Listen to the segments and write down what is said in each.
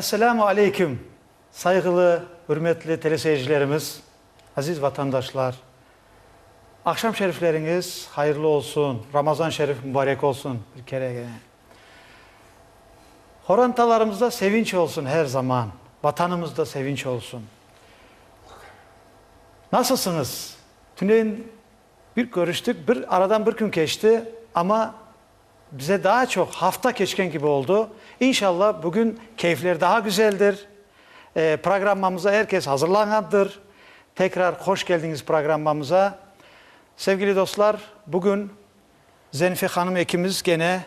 Esselamu Aleyküm. Saygılı, hürmetli teleseyircilerimiz, aziz vatandaşlar. Akşam şerifleriniz hayırlı olsun. Ramazan şerif mübarek olsun bir kere gene. Horantalarımızda sevinç olsun her zaman. Vatanımızda sevinç olsun. Nasılsınız? Tüneyin bir görüştük, aradan bir gün geçti ama bize daha çok hafta geçken gibi oldu. İnşallah bugün keyifler daha güzeldir. Programımıza herkes hazırlanandır. Tekrar hoş geldiniz programımıza. Sevgili dostlar, bugün Zenife Hanım ekimiz gene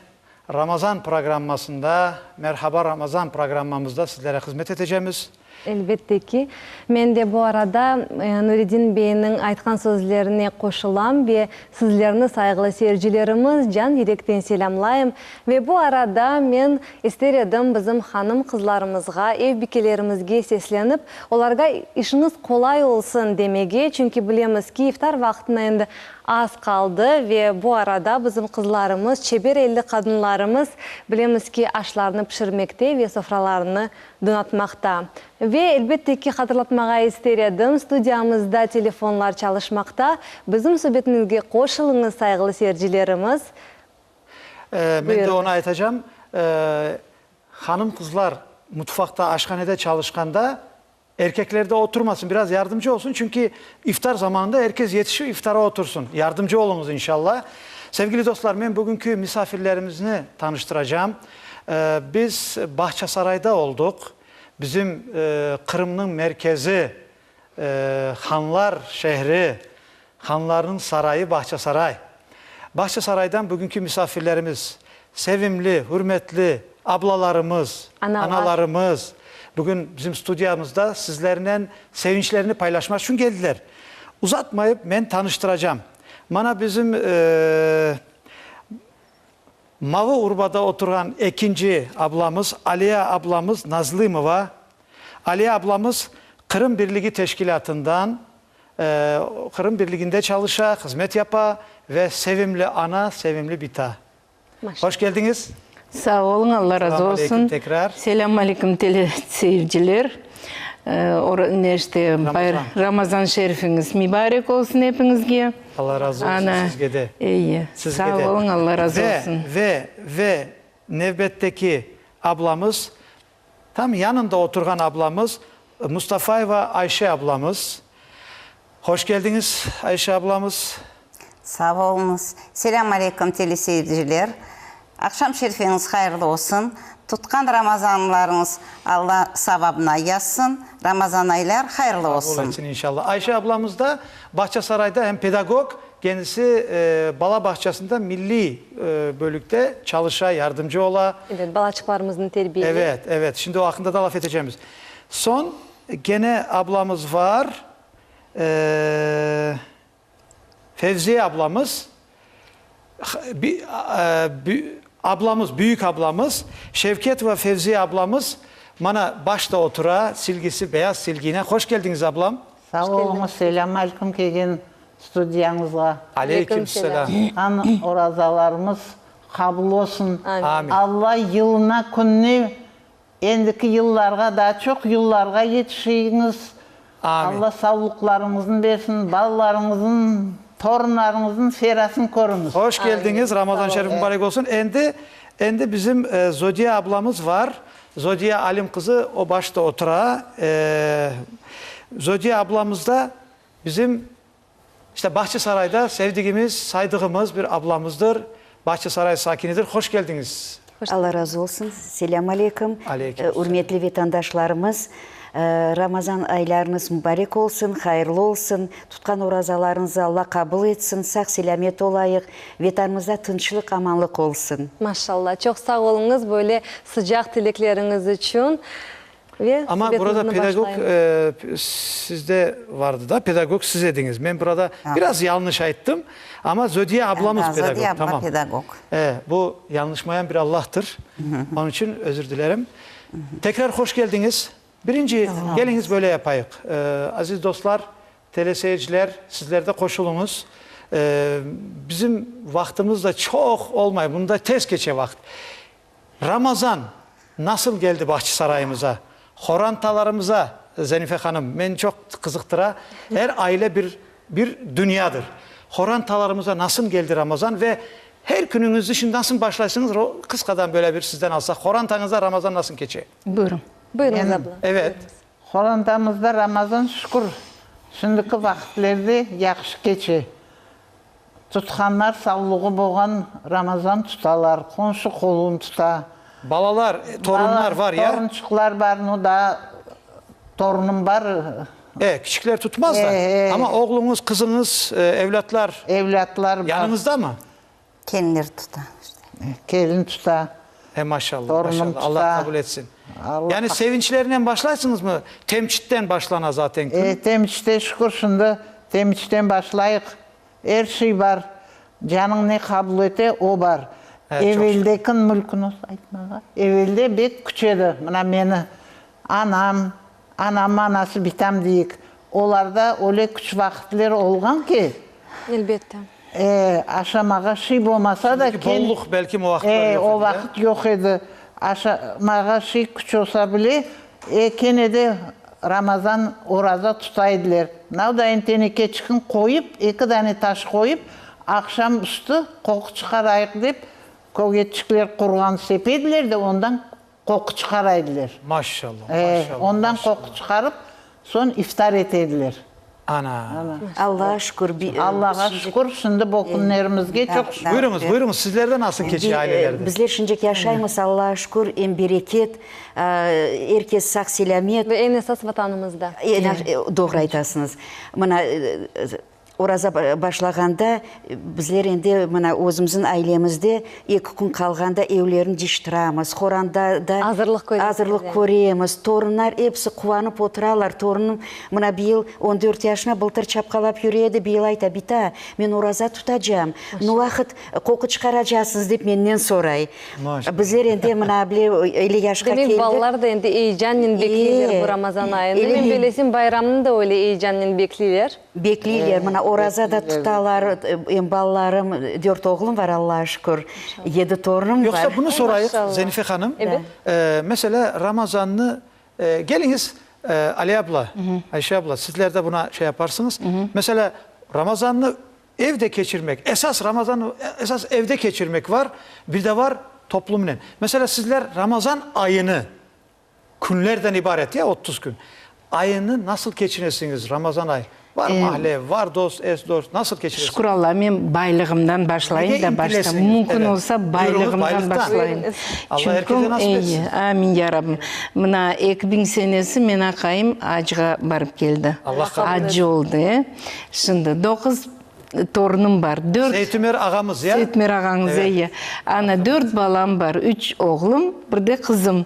Ramazan programmasında, Merhaba Ramazan programımızda sizlere hizmet edeceğimiz. Elbette ki. Ben de bu arada Nureddin Bey'in aytkan sözlerine koşulam ve sizlerini saygılı seyircilerimiz can yürekten selamlayım. Ve bu arada ben isterim bizim hanım kızlarımızga, ev bikelerimizge seslenip, onlarga işiniz kolay olsun demege. Çünkü bilemiz ki iftar vaktinde az kaldı ve bu arada bizim kızlarımız, çeber elli kadınlarımız bilemiz ki aşlarını pişirmekte ve sofralarını donatmakta. Ve elbette ki hatırlatmağa isterim, stüdyamızda telefonlar çalışmakta. Bizim sohbetimizge koşulunuz saygılı seyircilerimiz. Ben de ona aytacağım. Hanım kızlar mutfakta, aşhanede çalışkanda erkekler de oturmasın, biraz yardımcı olsun. Çünkü iftar zamanında herkes yetişiyor, iftara otursun. Yardımcı olunuz inşallah. Sevgili dostlar, ben bugünkü misafirlerimizi tanıştıracağım. Biz Bahçesaray'da olduk. Bizim Kırım'ın merkezi, Hanlar şehri, Hanların sarayı Bahçesaray. Bahçesaray'dan bugünkü misafirlerimiz, sevimli, hürmetli ablalarımız, analarımız. Bugün bizim stüdyomuzda sizlerle sevinçlerini paylaşmak için geldiler. Uzatmayıp ben tanıştıracağım. Bana bizim Mavi Urba'da oturan ikinci ablamız, Aliye ablamız Nazlımova. Aliye ablamız Kırım Birliği Teşkilatı'ndan Kırım Birliği'nde çalışa, hizmet yapa ve sevimli ana, sevimli bita. Hoş geldiniz. Sağ olun, Allah razı olsun. Tekrar. Selamun aleyküm teleseyirciler. Ramazan şerifiniz mübarek olsun hepinizge. Allah razı olsun sizge de. İyi. Sağ olun, Allah razı olsun. Ve nöbetteki ablamız, tam yanında oturan ablamız Mustafa ve Ayşe ablamız. Hoş geldiniz Ayşe ablamız. Sağ olunuz. Selamun aleyküm teleseyirciler. Akşam şerifiniz hayırlı olsun. Tutkan Ramazanlarınız Allah savabına yazsın. Ramazan aylar hayırlı olsun. Olsun inşallah. Ayşe ablamız da Bahçesaray'da hem pedagog, kendisi Bala Bahçesi'nde milli bölükte çalışa, yardımcı ola. Evet, balaçıklarımızın terbiyeli. Evet. Şimdi o hakkında da laf edeceğimiz. Son gene ablamız var. Fevziye ablamız. Ablamız, büyük ablamız, Şevket ve Fevziye ablamız bana başta otura, silgisi, beyaz silgine. Hoş geldiniz ablam. Sağ olun, selamun aleyküm kelgen stüdyanızga. Aleykümselam. Han orazalarımız kabul olsun. Amin. Allah yılına gününü, endiki yıllarga daha çok yıllarga yetişeyiniz. Amin. Allah sağlıklarınızın versin, ballarınızın, torunlarınızın ferasını korunuz. Hoş geldiniz. Ramazan şerif mübarek olsun. Endi bizim Zodiye ablamız var. Zodiye Alim kızı o başta otura. Zodiye ablamız da bizim işte Bahçesaray'da sevdiğimiz, saydığımız bir ablamızdır. Bahçesaray sakinidir. Hoş geldiniz. Allah razı olsun. Selamun aleyküm. Aleykümselam. Hürmetli vatandaşlarımız. Ramazan aylarınız mübarek olsun, hayırlı olsun. Tutkan orazalarınızı Allah kabul etsin. Sağ selamet olayık. Vatanımızda tinçlik, amanlık olsun. Maşallah. Çok sağ olunuz böyle sıcak dilekleriniz için. Ve ama burada pedagog sizde vardı da pedagog siz ediniz. Ben burada biraz yanlış ayttım ama Zodiye ablamız pedagog. Zodiye abla tamam. pedagog. Bu yanlışmayan bir Allah'tır. Onun için özür dilerim. Tekrar hoş geldiniz. Birinci geliniz böyle yapayık. Aziz dostlar, teleseyirciler, sizler de koşulunuz. Bizim vaktimiz de çok olmuyor. Bunda tez geçe vakt. Ramazan nasıl geldi Bahçesarayımıza, horantalarımıza Zenife Hanım, beni çok kızıktıra. Her aile bir dünyadır. Horantalarımıza nasıl geldi Ramazan ve her gününüzü şimdi nasıl başlarsınız? Kıskadan böyle bir sizden alsak. Horantanızda Ramazan nasıl geçiyor? Buyurun. Buyurunuz abla. Evet. Hollandamızda Ramazan şükür. Şimdiki vakitlerde yaxşı geçi. Tutkanlar sağlığı boğan Ramazan tutalar, konşu kolun tuta. Balalar, torunlar var ya. Torunçuklar var, no da torunum var. Küçükler tutmaz da. Ama oğlunuz, kızınız, evlatlar Evlatlar var. yanınızda mı? Kendileri tutar. Kelin tuta. Maşallah, Torunum maşallah. Allah tuta. kabul etsin. Allah Yani sevinçlerinden başlarsınız mı? Temçitten başlana zaten. Temçte şükür şimdi temçten başlayık. Her şey var. Canın ne kabul ete o var. Evet, çok Evveldekin mülkünüz aytmağa. Evvelde bek küçedi. Mına meni anam anası bitam deyik. Olarda öyle küç vakitler olgan ki Elbette. aşamağa şey olmasa da Şimdiki bolluk belki o vakitler yok o idi, vakit yok idi. Aşamağa şey küç olsa bile kene de Ramazan oraza tutaydılar. Navdayın teneke çıkın koyup, 2 tane taş koyup, akşam üstü koku çıkarayık deyip, kogetçikler kurgan sepediler de ondan koku çıkaraydılar. Maşallah, maşallah. Ondan maşallah. koku çıkarıp, son iftar etediler. Ana. Allah'a şükür. Allah'a şükür, şimdi bu günlerimizge çok şükür. Buyurunuz. Sizlerde nasıl geçiyor ailelerde? Bizler şimdi yaşayımız Allah'a şükür, en bereket, herkes sağ selamet. Ve en esas vatanımızda. Doğru aytasınız. Mana oraza başlaganda bizler endi mana özümüzün ailemizde 2 gün kalganda evlerini diştiramız. Horanda da hazırlık koyuyoruz. Torunlar hepsi kuvanıp oturalar. Torunum mana bir yıl 14 yaşına былтыр çapkalap yürüyedi. Bir yıl ayta bita men oraza tutacağım. Nu vakit koku çıkaracaksınız deyip menden soray. Bizler endi mana bile 50 yaşka Demek keldi. ballar da endi heyecanla bekliyorlar bu Ramazan ayında. Ben bilesim bayramını da öyle heyecanla bekliyorlar. Bekliyorlar. Mana oraza da tutalar. Ballarım 4 oğlum var Allah'a şükür. 7 torunum var. Yoksa bunu sorayım maşallah. Zenife Hanım. Evet. Mesela Ramazan'ı geliniz Ali abla, Ayşe abla sizler de buna şey yaparsınız. Mesela Ramazan'ı evde geçirmek, esas Ramazan'ı esas evde geçirmek var. Bir de var toplumla. Mesela sizler Ramazan ayını günlerden ibaret ya 30 gün. Ayını nasıl geçirirsiniz Ramazan ayı? Var mahalle, var dost, eş dost. Nasıl geçirirsiniz? Şükür Allah, men baylığımdan başlayayım da başta. Mümkün Evet. olsa baylığımdan Baylıktan. başlayayım. Allah herkese nasip etsin. Amin ya Rabbim. Mına 2000 senesi men akayım acıga barıp geldi. Allah kabul etsin. Acı oldu. Şimdi 9 torunum var. 4 Seytümer ağamız ya. Seytmer ağanız iyi. Ana 4 balam var. 3 oğlum, bir de kızım.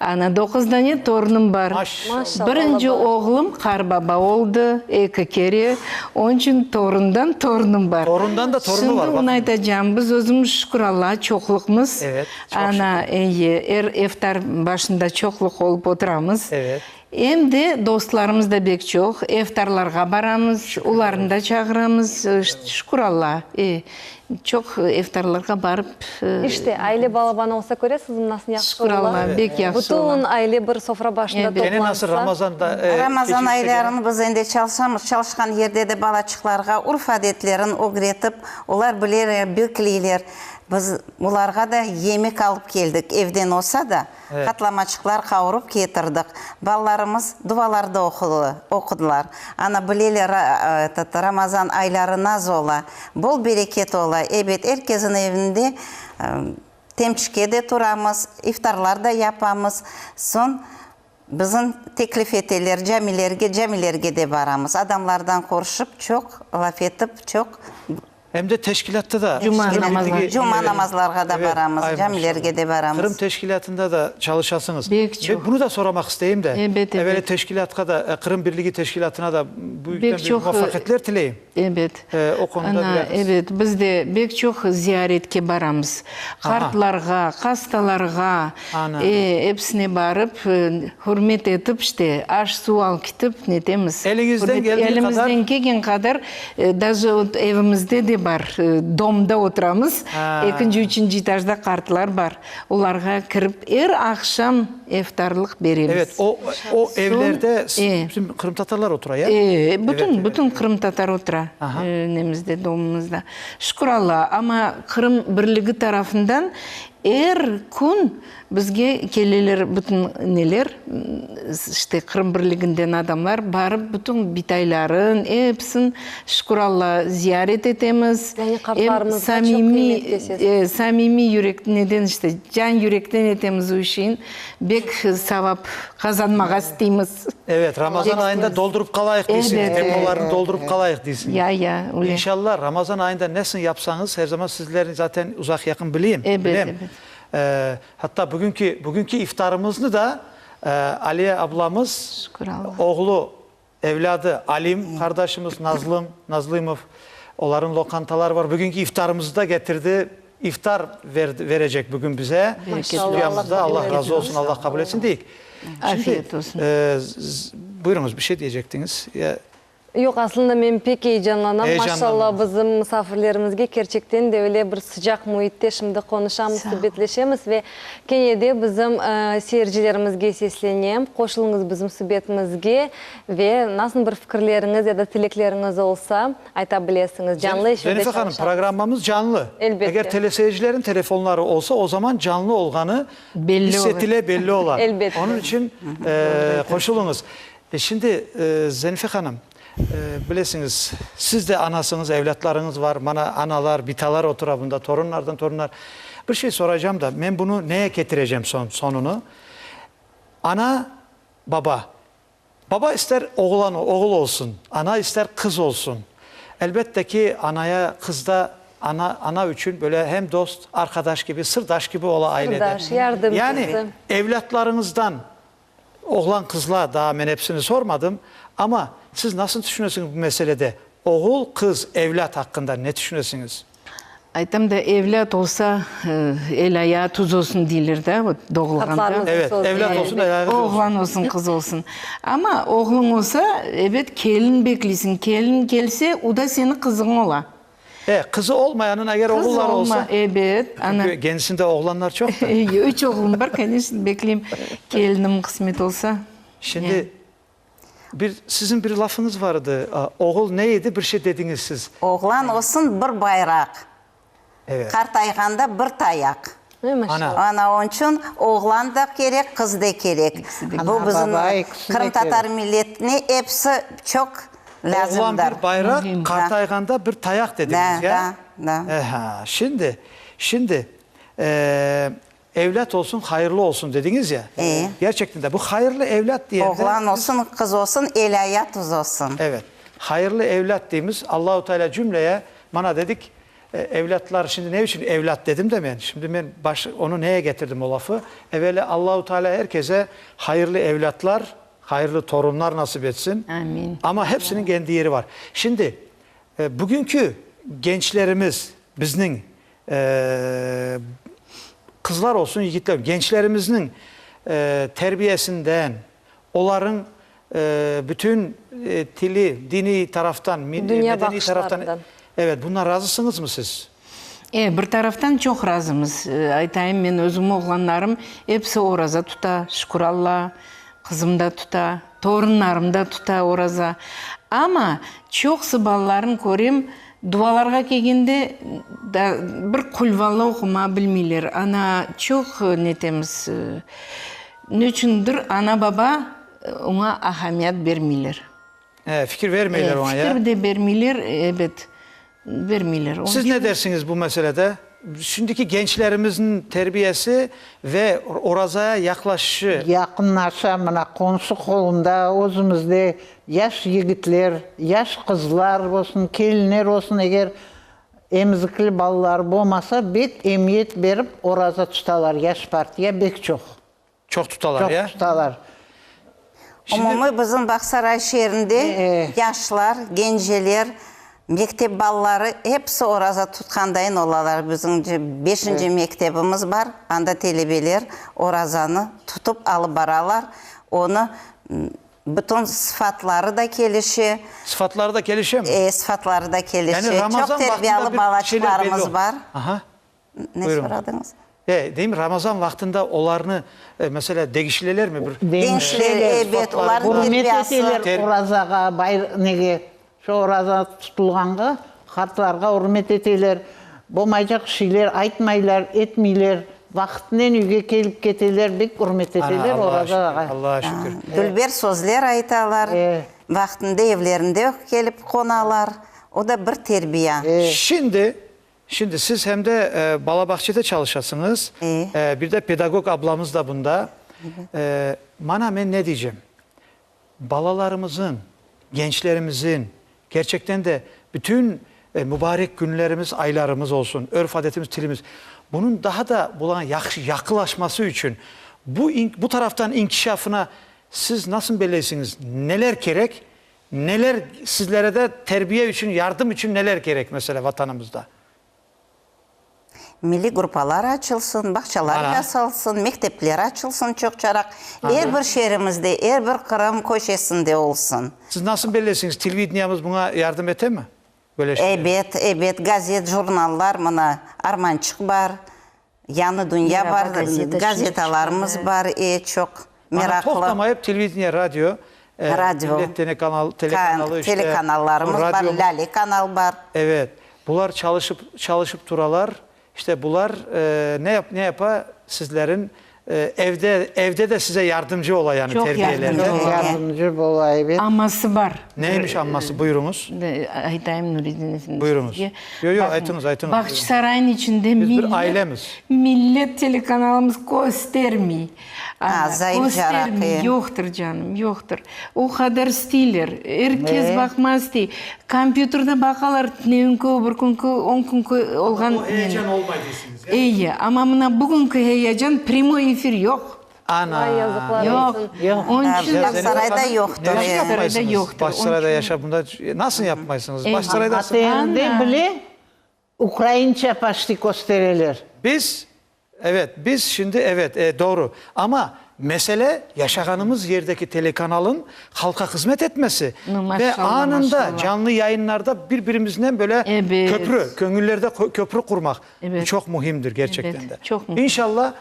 Ana 9 tane torunum var. Maşallah. Birinci oğlum karbaba oldu. 2 kere. Onun için torundan torunum var. Torundan da torunu var. Şimdi onu aytacağım. Biz özümüz şükür Allah'a çoklukmuz. Evet, çok Ana iftar başında çokluk olup oturamız. Evet. Hem de dostlarımız da bek çok. Iftarlarga baramız, ularını da çağıramız. Şükür Allah. Çok iftarlarga barıp... İşte aile balaban olsa göre sizin nasıl yaxşı Şükür Allah, bek yaxşı Bütün olan. aile bir sofra başında Evet. Gene nasıl toplansa. Ramazan'da Ramazan geçirsek aylarını biz endi çalışkan yerde de balaçıklarga urf adetlerini öğretip, onlar bilir, bilkliler. Biz ularga da yemek alıp geldik evden olsa da. Katlamaçıklar kavurup getirdik. Ballarımız dualarda okudular. Ana bileler Ramazan ayları naz ola, bol bereket ola. Evet, herkesin evinde temçike de turamız, iftarlar da yapamız. Son bizim teklif eteler camilerge de baramız. Adamlardan koruşup çok, laf etip çok. hem de teşkilatta da. Cuma namazlarga da baramız, ay camilerge de baramız. Kırım teşkilatında da çalışasınız. Bek çok. Ve bunu da sormak isteyeyim de. Evet. Evvela teşkilatka da Kırım Birliği Teşkilatı'na da büyükten büyük çok, muvaffakiyetler dileyim. Evet. O konuda biraz. Evet, biz de bek çok ziyaretke baramız. Kartlarga, hastalarga, Ana. hepsine barıp, hürmet edip işte aş su al kitip ne demiz. Elinizden geldiği Elimizden kadar. geldiği kadar, даже evimizde de бар, домда отырамыз. Ha. Екінші, үшінші этажда kartlar бар. Оларға кіріп, ақшам iftarlık береміз. Evet, o evlerde bizim Kırım Tatarlar oturuyor ya. Bütün Kırım Tatar otura nemizde, domumuzda. Şükür Allah. Ama Kırım Birliği tarafından kun bizge kelelер bütün neler, işte Kırım Birliği'nden adamlar barıp bütün bitayların hepsini şükür Allah ziyaret etemiz. Yani kartlarımızda çok kıymetlisiniz. Samimi yürek neden işte can yürekten etemiz o işin. Bek sevap kazanmağa isteyimiz. Evet, Ramazan ayında doldurup kalayık değilsin. Evet. Depolarını doldurup kalayık değilsin. Ya öyle. İnşallah Ramazan ayında nesin yapsanız her zaman sizlerin zaten uzak yakın bileyim. Evet. Hatta bugünkü iftarımızı da Aliye ablamız, Şükür Allah. oğlu, evladı Alim, kardeşimiz Nazlımov, onların lokantalar var. Bugünkü iftarımızı da getirdi. İftar verecek bugün bize. Maşallah, Stüdyomuzda. Allah Allah kabul razı olsun, Allah kabul etsin değil. Afiyet olsun. Buyurunuz bir şey diyecektiniz. Yok, aslında ben pek heyecanlanam. Heyecanlandım. Maşallah bizim misafirlerimizge gerçekten de öyle bir sıcak muhitte şimdi konuşamız, sohbetleşemiz ve kenede bizim seyircilerimizge sesleneyim. Koşulunuz bizim sohbetimizge ve nasıl bir fikirleriniz ya da tilekleriniz olsa aytabilirsiniz. Canlı eşimde Zenife Hanım, programımız canlı. Elbette. Eğer teleseyircilerin telefonları olsa o zaman canlı olganı belli olur. Elbette. Onun için koşulunuz. Şimdi Zenife Hanım, bilesiniz siz de anasınız, evlatlarınız var, bana analar, bitalar otura bunda, torunlar. Bir şey soracağım da ben bunu neye getireceğim sonunu? Ana, baba. Baba ister oğul olsun, ana ister kız olsun. Elbette ki anaya, kızda ana için böyle hem dost, arkadaş gibi, sırdaş gibi ola ailede. Sırdaş, yardımcısı. Yani evlatlarınızdan, oğlan kızla daha ben hepsini sormadım ama siz nasıl düşünüyorsunuz bu meselede? Oğul, kız, evlat hakkında ne düşünüyorsunuz? Aytam da evlat olsa el ayağı tuz olsun deyilır da doğulganda. Kartlarımız Evet, olsun. evlat olsun, evlat olsun. Oğlan olsun, kız olsun. Ama oğlun olsa evet kelin beklisin. Kelin gelse o da senin kızın ola. Kızı olmayanın eğer Kız oğullar olma, olsa. evet. Çünkü kendisinde oğlanlar çok da. 3 oğlum var, конечно, bekleyeyim. Gelinim kısmet olsa. Şimdi sizin bir lafınız vardı. Oğul neydi? Bir şey dediniz siz. Oğlan olsun bir bayrak. Evet. Kartayganda bir tayak. Maşallah. Ana onun için oğlan da gerek, kız da gerek. Bu Ana, bizim baba, ikisi de Kırım Tatar gerek. milletine hepsi çok Oğlan lazımdır. bir bayrak, kartayganda bir tayak dediniz ya. Da. Şimdi evlat olsun, hayırlı olsun dediniz ya. Gerçekten de bu hayırlı evlat diye. Oğlan olsun, kız olsun, el ayağı tuz olsun. Evet. Hayırlı evlat dediğimiz Allahu Teala cümleye bana dedik evlatlar şimdi ne için evlat dedim de ben. Şimdi ben onu neye getirdim o lafı? Evvela Allahu Teala herkese hayırlı evlatlar, hayırlı torunlar nasip etsin. Amin. Ama hepsinin kendi yeri var. Şimdi bugünkü gençlerimiz bizning kızlar olsun yiğitler gençlerimizin terbiyesinden onların bütün tili, dini taraftan, medeni taraftan. Evet, bunlar razısınız mı siz? Bir taraftan çok razımız. Aytayım ben özüm oğlanlarım hepsi oraza tuta, şükür Allah. Kızım da tuta, torunlarım da tuta oraza. Ama çok sıbalların göreyim, dualarga kelgende bir kulvalla okuma bilmeyler. Ana çok netemiz. Ne üçündür ana baba ona ahamiyet vermeyler. Fikir vermeyler ona ya. Fikir de vermeyler, evet. Vermeyler. Siz ne dersiniz bu meselede? Şimdiki gençlerimizin terbiyesi ve orazaya yaklaşışı. Yakınlaşa mına konsu kolunda özümüzde yaş yigitler, yaş kızlar olsun, kelinler olsun eğer emzikli ballar bolmasa bek emniyet berip oraza tutalar yaş partiye bek çok. Çok tutalar Çok ya. tutalar. Umumi bizim Baksaray şehrinde yaşlar, genceler, mektep balları hepsi oraza tutkandayn olalar. Bizim 5. mektebimiz var. Anda telebeler orazanı tutup alıp baralar. Onu Bütün sıfatları da kelişi, Sıfatları da gelişiyor mu? sıfatları da kelişi. Yani Ramazan Çok terbiyeli vaktinde bir şeyler belli balaçılarımız olur. var. Aha. Ne Buyurun. soradınız? Değil mi? Ramazan vaktinde onlarını mesela değişileler mi? Gençler, evet, onların Hurmet terbiyesi. eteler orazaga, nege, şu oraza tutulganга, kartlarga hurmet eteler. Bolmayacak şeyler aytmaylar, etmeyler. Vaktinden üye kelip keteler, bek hurmet eteler orazaga. Allah'a şükür. Dülber sözler aytalar. Vaktinde evlerinde gelip konalar. O da bir terbiye. Şimdi siz hem de Balabahçe'de çalışasınız. Bir de pedagog ablamız da bunda. Bana ben ne diyeceğim? Balalarımızın, gençlerimizin gerçekten de bütün mübarek günlerimiz, aylarımız olsun, örf adetimiz, tilimiz. Bunun daha da buna yaklaşması için bu taraftan inkişafına siz nasıl belirlersiniz? Neler gerek? Neler sizlere de terbiye için, yardım için neler gerek mesela vatanımızda? Milli gruplar açılsın, bahçeler yasalsın, mektepler açılsın çok çarak. Her bir şehrimizde, her bir Kırım köşesinde olsun. Siz nasıl belirlersiniz? Televizyonumuz buna yardım ete mi? Böyle şey. Evet, gazet, jurnallar, buna Armançık var, Yanı Dünya Merhaba, var, gazete gazetalarımız var, çok Bana meraklı. toplamayıp televizyon, radyo, millet telekanalı işte. Telekanallarımız var, radyo. Lale kanal var. Evet. Bunlar çalışıp duralar. İşte bunlar ne yapa sizlerin evde de size yardımcı olan yani Çok terbiyelerinde. yardımcı. Yardımcı bolay. Aması var. Neymiş amması buyurunuz. Aytayım Nurettin Efendi. Buyurunuz. sizge. Yo, Bakın, aytınız. Bahçesaray'ın içinde Biz bir ailemiz. millet telekanalımız göstermiyor. zayıf Göstermiyor. yarakı. Yoktur canım, yoktur. O kadar stiler. Herkes bakmaz diye. Kompüterde bakalar nevinkü, bir günkü, 10 günkü olgan. O heyecan olmaydısınız. İyi ama buna bugünkü heyecan primo efir yok. Ay yazıklar Yok. olsun. Onun için Başsaray'da yoktur. Neden yani. yapmaysınız? yoktur. Başsarayda Onun yaşamında nasıl yapmaysınız? Başsarayda Atayında bile Ukrayince paşti göstereler. biz şimdi doğru ama mesele yaşaganımız yerdeki telekanalın halka hizmet etmesi Maşallah, ve anında maşallah. canlı yayınlarda birbirimizden böyle Evet. gönüllerde köprü kurmak Evet. bu çok muhimdir gerçekten Evet, de. çok muhim. İnşallah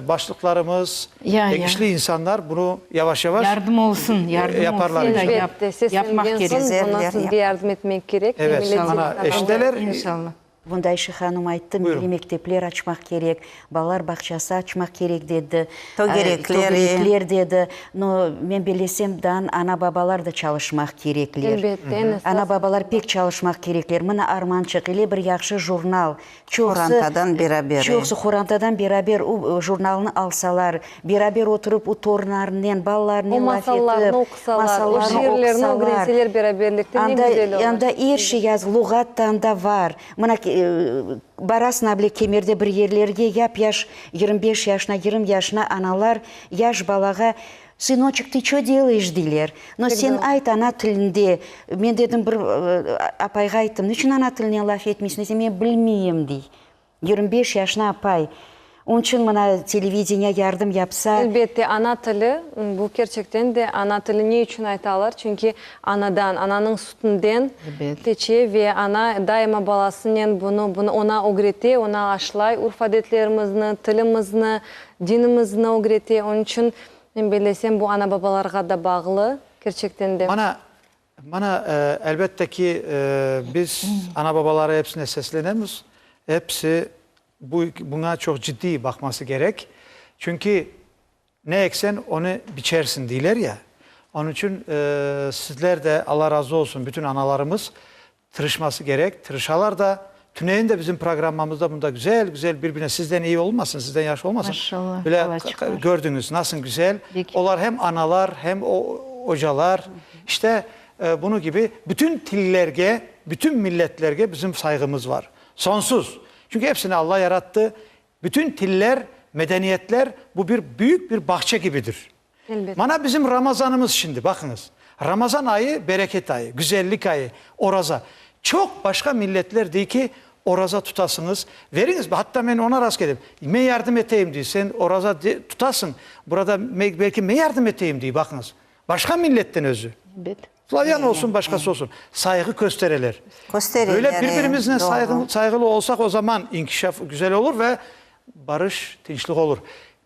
başlıklarımız, Ya. ilgili insanlar bunu yavaş yavaş yardım olsun, yardım yaparlar olsun da inşallah. Elbette yapmak seslengen gerek. son buna Güzel sizge yardım etmek gerek. Evet, Millet sana telekanalda- eşdeler İnşallah. Bunday Hanım aytты, milli mektepler açmak gerek, балар бақшасы açmak gerek dedi. Tögerekleri. Dedi. No, men bilesem dan ana babalar da çalışmak gerekler. Elbette, en esas. Ana babalar pek çalışmak gerekler. Mına Armançık ile bir yaxşı jurnal. Xurantadan beraber. Çoğusu Xurantadan beraber o jurnalını alsalar, beraber oturup o torunlarından, ballarından O masallarını okusalar, o şiirlerini öğrenseler beraberlikte ne güzel olur. Anda her şey yaz, lügattan da var. Mına barasına bile kemerde bir yerlerge yaş 25 yaşına, 20 yaşına analar yaş balağa Сыночек, ты что делаешь, дилер? Но sen ayt ana tilinde. Men dedim bir apayga ayttım. Niçin ana tiline laf etmiyorsun? Dese, men bilmeyeyim dey. 25 yaşına apay. Onun için bana televizyon yardım yapsa... Elbette ana tili, bu gerçekten de ana tili ne için aytalar? Çünkü ananın sütünden teçe ve ana daima balasının bunu ona öğreti, ona aşılay, urf adetlerimizni, tilimizni, dinimizni öğreti. Onun için ben bilesem bu ana babalarga da bağlı gerçekten de. Bana elbette ki biz ana babalara hepsine seslenemiz. Hepsi buna çok ciddi bakması gerek. Çünkü ne eksen onu biçersin diyorlar ya. Onun için sizler de Allah razı olsun bütün analarımız tırışması gerek. Tırışalar da tüneyin de bizim programımızda bunda güzel birbirine sizden iyi olmasın, sizden yaş olmasın. Maşallah, Böyle Allah çıkar. gördünüz nasıl güzel. Peki. Onlar hem analar hem hocalar. İşte bunu gibi bütün tillerge, bütün milletlerge bizim saygımız var. Sonsuz. Çünkü hepsini Allah yarattı. Bütün tiller, medeniyetler bu büyük bir bahçe gibidir. Elbette. Bana bizim Ramazanımız şimdi bakınız. Ramazan ayı bereket ayı, güzellik ayı, oraza. Çok başka milletler diyor ki oraza tutasınız. Veriniz. Hatta ben ona rast geldim. Ben yardım eteyim diyor. Sen oraza tutasın. Burada belki ben yardım eteyim diyor. Bakınız. Başka milletten özü. Evet. Slavyan olsun, başkası olsun. Saygı göstereler. Gösterirler, Böyle birbirimizle doğru. saygılı olsak o zaman inkişaf güzel olur ve barış, tinçlik olur.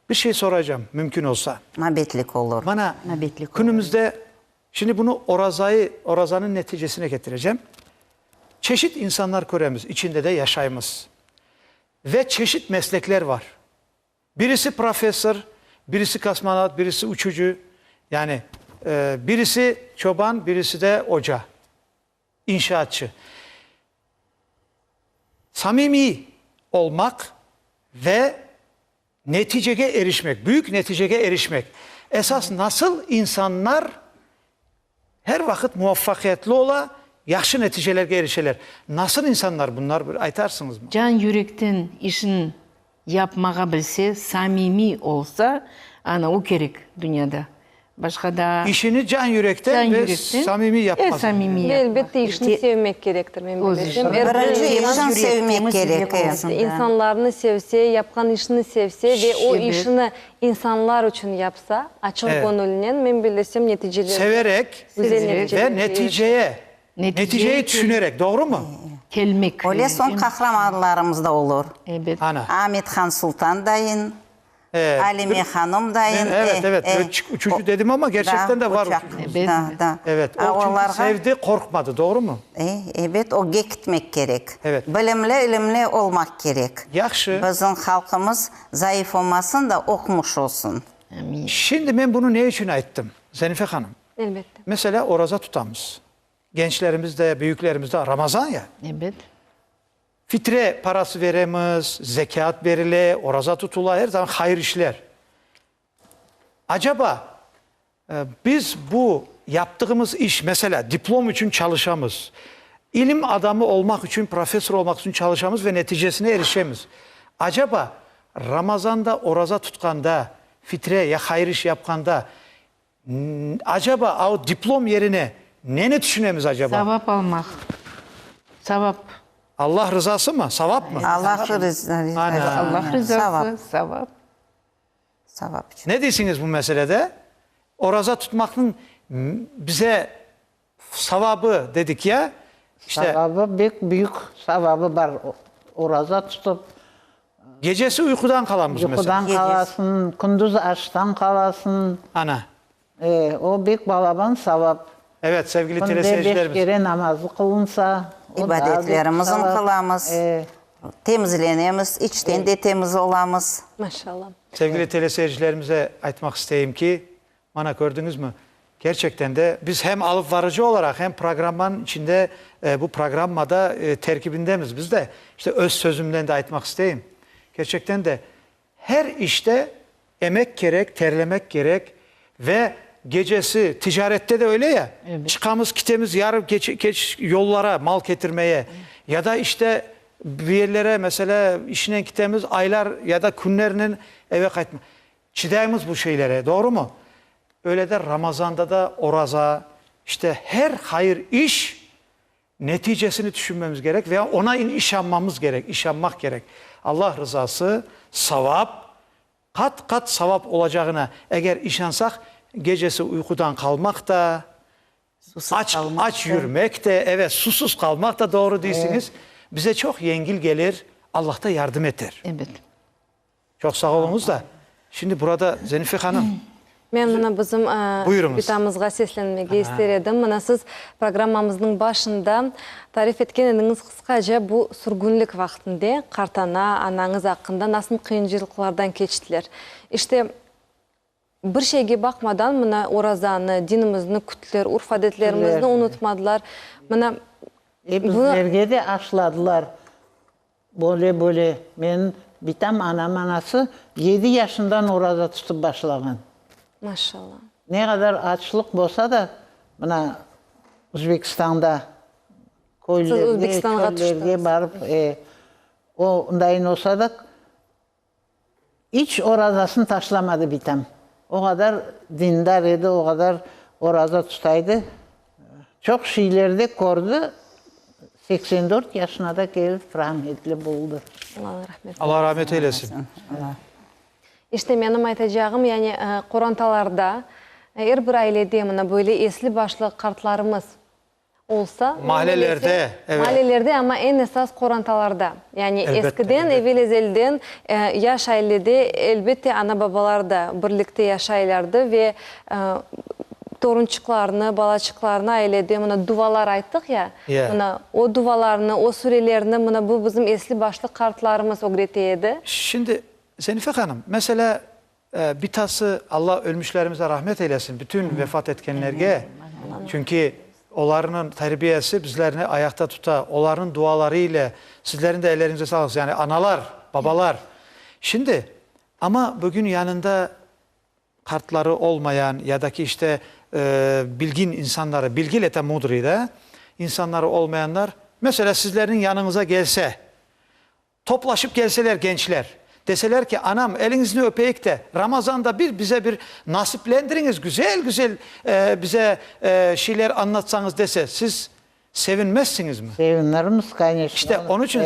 Bir şey soracağım mümkün olsa. Mabetlik olur. Bana Mabetlik olur. günümüzde şimdi bunu Oraza'nın neticesine getireceğim. Çeşit insanlar göremiz, içinde de yaşayımız. Ve çeşit meslekler var. Birisi profesör, birisi kosmonot, birisi uçucu. Yani birisi çoban, birisi de hoca, inşaatçı. Samimi olmak ve neticeye erişmek, büyük neticeye erişmek. Esas nasıl insanlar her vakit muvaffakiyetli ola, yaxşı neticelerge erişeler. Nasıl insanlar bunlar? Aytarsınız mı? Can yürekten işin yapmağa bilse, samimi olsa, ana o gerek dünyada. Başka da İşini can yürekten ve samimi yapmak. samimi yapmak. Elbette işini sevmek gerektir. Özü. Birinci işin yüreğimiz sevmek gerek. olsun. İnsanlarını sevse, yapkan işini sevse ve o Evet. işini insanlar için yapsa, açık Evet. gönüllünen ben bilesem neticeleri Severek güzel Severek neticeler ve neticeyi düşünerek. Doğru mu? Kelmek. Öyle son kahramanlarımız da olur. Evet. Ana. Ahmet Han Sultan dayın, Evet. Alime Hanım dayın. Evet. Uçucu dedim ama gerçekten de var. uçak. Evet. Da. Evet. O çünkü sevdi, korkmadı. Doğru mu? Evet, o gitmek gerek. Evet. Bilimli, ilimli olmak gerek. Yaxşı. Bizim halkımız zayıf olmasın da okumuş olsun. Amin. Şimdi ben bunu ne için aytdım? Zenife Hanım. Elbette. Mesela oraza tutamız. Gençlerimiz de, büyüklerimiz de Ramazan ya. Evet. Fitre parası veremiz, zekat verile, oraza tutula, her zaman hayır işler. Acaba biz bu yaptığımız iş, mesela diplom için çalışamız, ilim adamı olmak için, profesör olmak için çalışamız ve neticesine erişemiz. Acaba Ramazan'da oraza tutkanda, fitre ya hayır iş yapkanda, acaba o diplom yerine ne düşünemiz acaba? Savap almak. Savap. Allah rızası mı? Savap mı? Allah rızası. Ana. Allah rızası. Savap. Savap. Savap için. Ne diyorsunuz bu meselede? Oraza tutmakın bize savabı dedik ya. İşte Savabı büyük savabı var. Oraza tutup gecesi uykudan kalamız mesela. yuxudan kalasın, kunduz açtan kalasın. Ana. O büyük balaban savab. Evet sevgili Günde 5 teleseyircilerimiz. kere namazı kılınsa, o daha büyük İbadetlerimizin savab. kılamız. Temizlenemiz, içten de temiz olamız. Maşallah. Sevgili teleseyircilerimize aytmak isteyeyim ki bana gördünüz mü? Gerçekten de biz hem alıp varıcı olarak hem programın içinde bu programmada terkibindemiz. Biz de işte öz sözümden de aytmak isteyeyim. Gerçekten de her işte emek gerek, terlemek gerek ve gecesi ticarette de öyle ya. Evet. Çıkamız kitemiz yarın geç yollara mal getirmeye ya da işte bir yerlere mesela işine kitemiz aylar ya da günlerinin eve kaytma. Çidayımız bu şeylere, doğru mu? Öyle de Ramazan'da da oraza işte her hayır iş neticesini düşünmemiz gerek veya ona işanmamız gerek, işanmak gerek. Allah rızası savap, kat kat savap olacağına eğer işansak gecesi uykudan kalmak da aç yürümek de evet susuz kalmak da doğru değilsiniz. Bize çok yengil gelir. Allah da yardım eder. Evet. Çok sağ olunuz da. Şimdi burada Zenife Hanım. Ben buna bizim Buyurunuz. bitamızga seslenmege isteredim. Buna siz programmamızın başında tarif etken ediniz kıskaca bu sürgünlük vaktinde kartana, ananız hakkında nasıl kıyıncılıklardan geçtiler. İşte bir şeyge bakmadan buna orazanı, dinimizni kütler, urf adetlerimizni unutmadılar. Buna Bizlerge de aşladılar. Böyle. Men bitam anası 7 yaşından oraza tutup başlagan. maşallah. Ne kadar açlık bolsa da buna Özbekistan'da Siz Özbekistan'a köylerge barıp o undayın olsa da hiç orazasını taşlamadı bitam. O kadar dindar idi, o kadar oraza tutaydı. Çok şeylerde gördü. 84 yaşına da gelip rahmetli buldu. Allah rahmet. Allah rahmet eylesin. İşte benim aytacağım yani Kur'antalarda Eğer bir ailede mana böyle esli başlı kartlarımız olsa Mahallelerde, evet. mahallelerde ama en esas korantalarda. Yani Elbette, eskiden elbette. evvel ezelden yaş ailede elbette ana babalar da birlikte yaşaylardı ve torunçuklarını, balaçıklarını ailede mana duvalar ayttık ya. Yeah. Mana o duvalarını, o sürelerini mana bu bizim esli başlı kartlarımız öğretiydi. Şimdi Zenife Hanım, mesela bir tası Allah ölmüşlerimize rahmet eylesin. Bütün vefat etkenlerge. Çünkü onların terbiyesi bizlerini ayakta tuta. Onların duaları ile sizlerin de ellerinize sağlık. Yani analar, babalar. Şimdi ama bugün yanında kartları olmayan ya da ki işte bilgin insanları, bilgilete mudride insanları olmayanlar mesela sizlerin yanınıza gelse, toplaşıp gelseler gençler, deseler ki anam elinizi öpeyik de Ramazan'da bize bir nasiplendiriniz, güzel güzel bize şeyler anlatsanız dese siz sevinmezsiniz mi? Sevinirimiz kaynaşlar. İşte onun için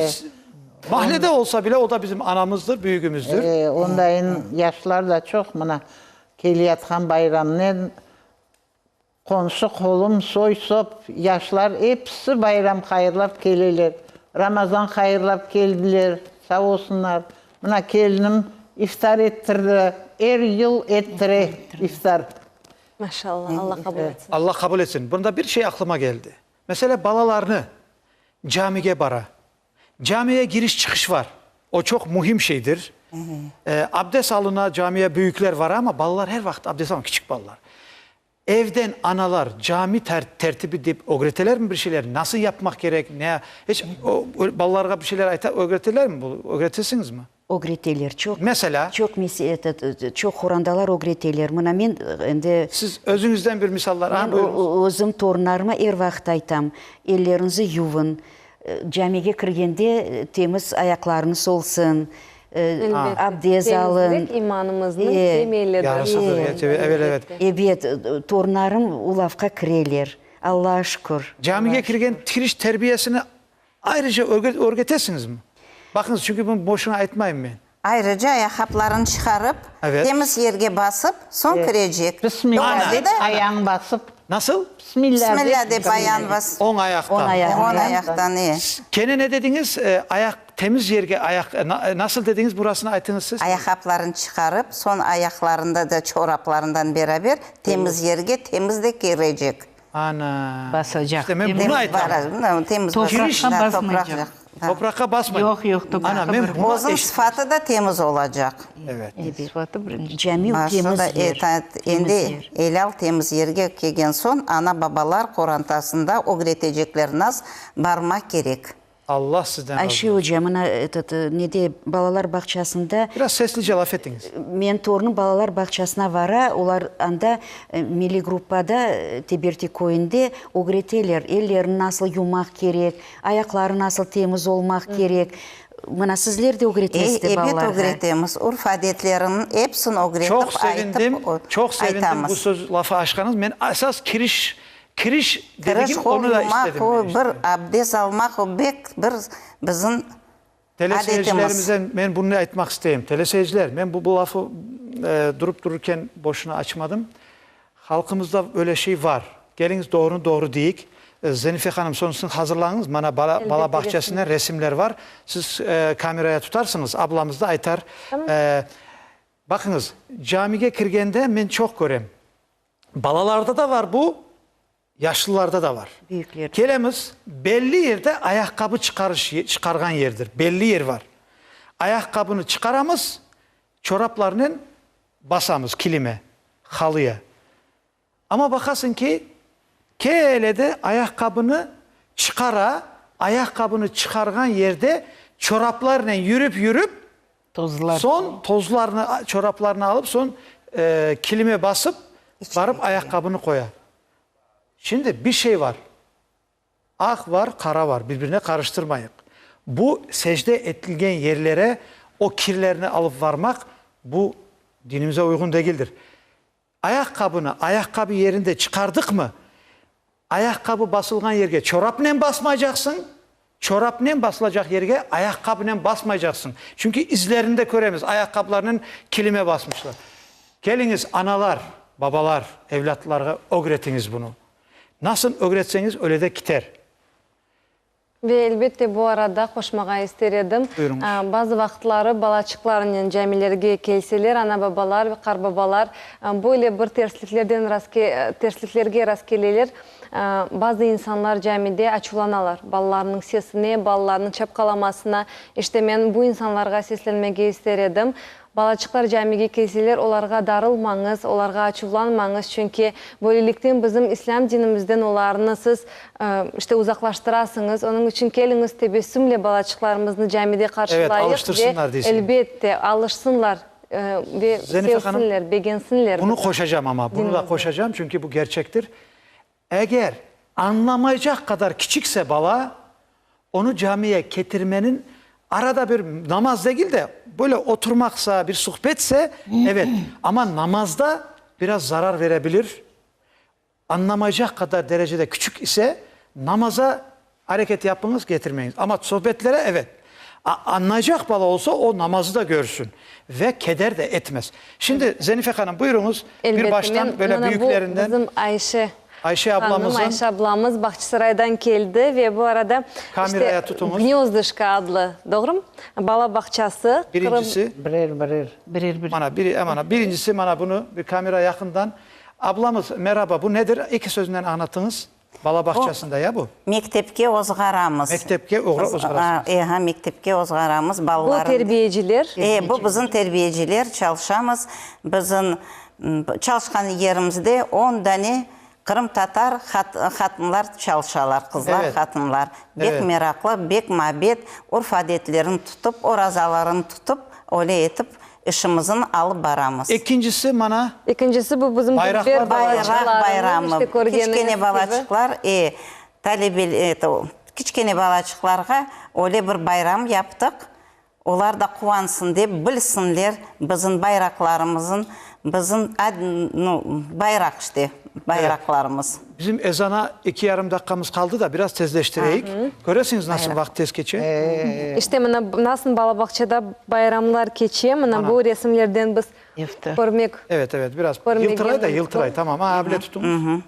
mahallede olsa bile o da bizim anamızdır, büyüğümüzdür. Ondayın yaşlar da çok mana keliyatkan bayramnen konuşu kolum soy sop yaşlar hepsi bayram hayırlap gelirler. Ramazan hayırlap geldiler. Sağ olsunlar. Buna gelinim iftar ettirdi. Her yıl ettire iftar. Maşallah Allah kabul etsin. Allah kabul etsin. Bunda bir şey aklıma geldi. Mesela balalarını camiye bara. Camiye giriş çıkış var. O çok mühim şeydir. Abdest alına camiye büyükler var ama balalar her vakit abdest alın, küçük balalar. Evden analar cami tertibi deyip öğretirler mi bir şeyler? Nasıl yapmak gerek? Ne? Hiç balalara bir şeyler öğretirler mi? Öğretirsiniz mi? Öğretirler çok. Mesela? Çok horandalar öğretirler. Mına men endi Siz özünüzden bir misallar. ben özüm torunlarıma her vaxt aytam. Ellerinizi yuvun. Camiye kirgende temiz ayaklarınız olsun. Abdest alın. Temizlik imanımızın temelidir. Yarısıdır. Evet. Evet, torunlarım ulafka kireler. Allah'a şükür. Camiye girgen giriş terbiyesini ayrıca öğretesiniz mi? Bakınız çünkü bunu boşuna aytmayın ben. Ayrıca ayakkabılarını çıkarıp Evet. temiz yerge basıp son kirecek. Bismillah Öyle deyip de ayağını basıp Nasıl? Bismillah deyip ayağını bas. 10 ayaktan. 10 ayak. On ayaktan iyi. Gene ne dediniz? Temiz yerge nasıl dediniz burasını aytınız siz? Ayakkabılarını çıkarıp son ayaklarında da çoraplarından beraber temiz yerge temizlik girecek. Ana. Basacak, İşte ben değil mi? bunu Temiz aytım. var, temiz Toprağa basacak. basmayacak. Toprağa basmayın. Yok, toprağa Ana ben bunu Bozun sıfatı da temiz olacak. Evet. Sıfatı birinci. Cami temiz Aslında yer. endi elal temiz yerge kelgen son ana babalar korantasında öğretecekler nas barmak gerek. Allah sizden razı Ayşe olsun. hocamına ne de balalar bahçesinde Biraz seslice laf ettiniz. men torunum balalar bahçesine vara, onlar anda milli gruppada Teberti koyunda öğretirler. Ellerini nasıl yumak gerek, ayakları nasıl temiz olmak gerek. Buna sizler de öğretmesi de Evet balalarga. öğretemiz. Urf adetlerinin hepsini öğretip Çok sevindim. aytıp Çok sevindim aytamız. bu söz lafı açkanız. Ben esas kiriş Kırış dediğim onu da olmak, istedim. o ben işte. bir abdest almak, o bir bizim Teleseyircilerimize ben bunu aytmak isteyeyim. Teleseyirciler ben bu lafı durup dururken boşuna açmadım. Halkımızda öyle şey var. Geliniz doğru deyik. Zenife Hanım sonrasında hazırlanınız. Bana bala bahçesinde resimler var. Siz kameraya tutarsınız. Ablamız da aytar. Tamam. Bakınız camiye kirgende ben çok görem. Balalarda da var bu. Yaşlılarda da var. Büyükler. Kelemiz belli yerde ayakkabı çıkargan yerdir. Belli yer var. Ayakkabını çıkaramız, çoraplarının basamız kilime, halıya. Ama bakasın ki de ayakkabını ayakkabını çıkargan yerde çoraplarla yürüp Tozlar. son tozlarını, çoraplarını alıp son kilime basıp varıp ayakkabını koyar. Şimdi bir şey var. Ak var, kara var. Birbirine karıştırmayın. Bu secde edilgen yerlere o kirlerini alıp varmak bu dinimize uygun değildir. Ayakkabı yerinde çıkardık mı? Ayakkabı basılgan yerge çorapla basmayacaksın. Çorapla basılacak yerge ayakkabıyla basmayacaksın. Çünkü izlerinde göremiz. Ayakkabılarının kilime basmışlar. Geliniz analar, babalar, evlatlara öğretiniz bunu. Nasıl öğretseniz öyle de gider. Ve elbette bu arada koşmağa isterim. Buyurunuz. Bazı vaxtları balaçıklarının cəmilərə kelseler, ana babalar ve qarbabalar böyle bir tersliklerge rast gelirler. Bazı insanlar cəmidə açulanalar. Balalarının sesine, balalarının çapkalamasına. İşte ben bu insanlara seslenmeye isterim. Balaçıklar cəmiyə kelseler, onlara darılmanız, onlara açulanmanız. Çünkü böylelikten bizim İslam dinimizden onlarını siz işte uzaklaştırasınız. Onun için geliniz tebessümle balaçıklarımızı cəmidə karşılayıp alıştırsınlar ve değilsin. elbette alışsınlar ve Zenife Hanım, sevsinler, beğensinler. Bunu koşacağım ama. Bunu da koşacağım çünkü bu gerçektir. Eğer anlamayacak kadar küçükse bala, onu camiye getirmenin arada bir namaz değil de böyle oturmaksa, bir sohbetse evet. Ama namazda biraz zarar verebilir. Anlamayacak kadar derecede küçük ise namaza hareket yapınız, getirmeyiniz. Ama sohbetlere evet. Anlayacak bala olsa o namazı da görsün. Ve keder de etmez. Şimdi Zenife Hanım buyurunuz. Elbette, bir baştan böyle büyüklerinden. Bu bizim Ayşe ablamızın. Ayşe ablamız Bahçesaray'dan geldi ve bu arada Kameraya işte tutunuz. Gniyozdышka adlı, doğru mu? Bala bahçesi. Birincisi birincisi bana bunu bir kamera yakından. Ablamız merhaba, bu nedir? İki sözünden anlatınız. Bala bahçesinde ya bu. Mektepke ozgaramız. Mektepke ozgarasınız. Mektepke ozgaramız Bu balların. terbiyeciler. Bu bizim terbiyeciler çalışamız. Bizim çalışkan yerimizde 10 tane Kırım Tatar hatımlar çalışarlar, kızlar, Evet. hatımlar. Bek Evet. meraklı, bek mabet, urf adetlerini tutup, orazalarını tutup, öyle etip işimizin alıp baramız. İkincisi bana İkincisi bu bizim Bayraklar bir Bayrak bayramı, işte gördüğünüz kiçkene gibi. balaçıklar, kiçkene balaçıklarga öyle bir bayram yaptık. Onlar da kuvansın deyip bilsinler bizim bayraklarımızın, bizim bayrak işte bayraklarımız. bizim ezana 2,5 dakikamız kaldı da biraz tezleştireyik. Görüyorsunuz nasıl vakit tez geçiyor. İşte nasıl Balabakça'da bayramlar geçiyor. Bu resimlerden biz İftar. görmek. Evet biraz Görmeye yıltıray da gelmedik yıltıray bu. tamam. Bile tutunuz.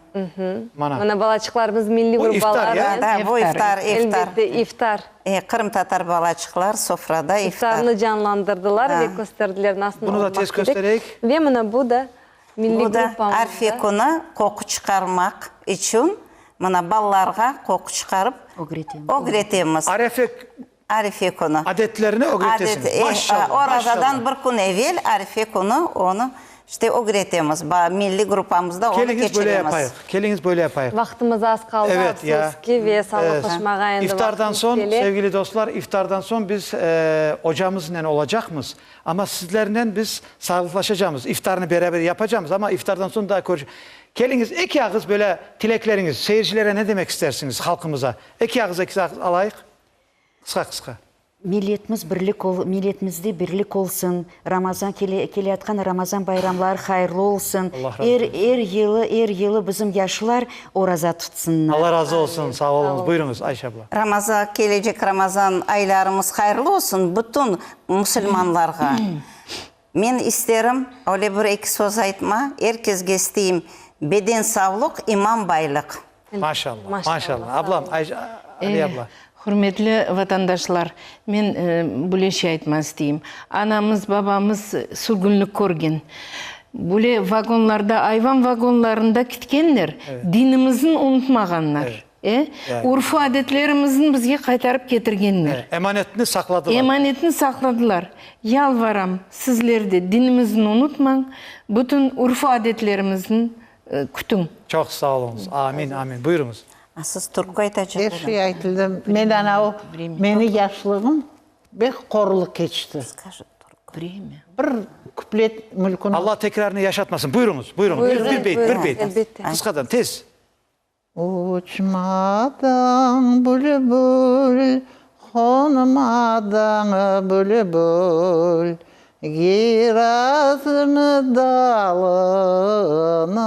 Mana balaçıklarımız milli Bu iftar gruplar. ya. Bu iftar. Elbette iftar. Kırım Tatar balaçıklar sofrada iftar. İftarını canlandırdılar ve gösterdiler nasıl Bunu da olmak tez gerek. göstereyik. Ve bu da milli Bu da grupamızda. arfe konu koku çıkarmak için ballarga koku çıkarıp öğretemiz. Arife konu. Adetlerini öğretesiniz. Maşallah. Oradan bir gün evvel Arife konu onu işte öğretemiz. Milli grupamızda onu Keliniz böyle yapayım. geçiremiz. Keliniz böyle yapayım. Vaktimiz az kaldı. Evet ya. Afsus ki ve sağlıklaşmağa indi İftardan vaktimiz son gelir. sevgili dostlar, iftardan son biz hocamızla olacakmız. Ama sizlerle biz sağlıklaşacağımız. İftarını beraber yapacağımız ama iftardan sonra daha göreceğiz. Keliniz iki ağız böyle tilekleriniz, seyircilere ne demek istersiniz halkımıza? İki ağız alayık. Kısa. Milletimizde birlik olsun. Ramazan keleyatkan Ramazan bayramları hayırlı olsun. Allah razı olsun. Er yılı bizim yaşlılar oraza tutsunlar. Allah razı olsun. Sağ olunuz. Buyurunuz Ayşe abla. Gelecek Ramazan aylarımız hayırlı olsun bütün Müslümanlarga. Men isterim öyle bir iki söz aytma. Herkesge isteyim beden sağlık, iman baylık. Maşallah. Ablam Ayşe Ali abla. Hürmetli vatandaşlar, men bule şey aytmak isteyim. Anamız, babamız sürgünlük körgen. Bule vagonlarda, ayvan vagonlarında kitkenler, dinimizin unutmaganlar. Urfu adetlerimizin bizge kaytarıp getirgenler. Emanetini sakladılar. Emanetini sakladılar. Yalvaram, sizler de dinimizin unutmayın. Bütün urfu adetlerimizin kütün. Çok sağ olunuz. Amin. Buyurunuz. Siz Türkçe aytacak. Her şey aytıldı. Meni yaşlığım bek koruluk geçti. Bir kuplet mülkünü. Allah tekrarını yaşatmasın. Buyurunuz. Bir beyt. Elbette. Kıskadan tez. Uçmadan bülbül, konmadan bülbül, gir ağzını dalına.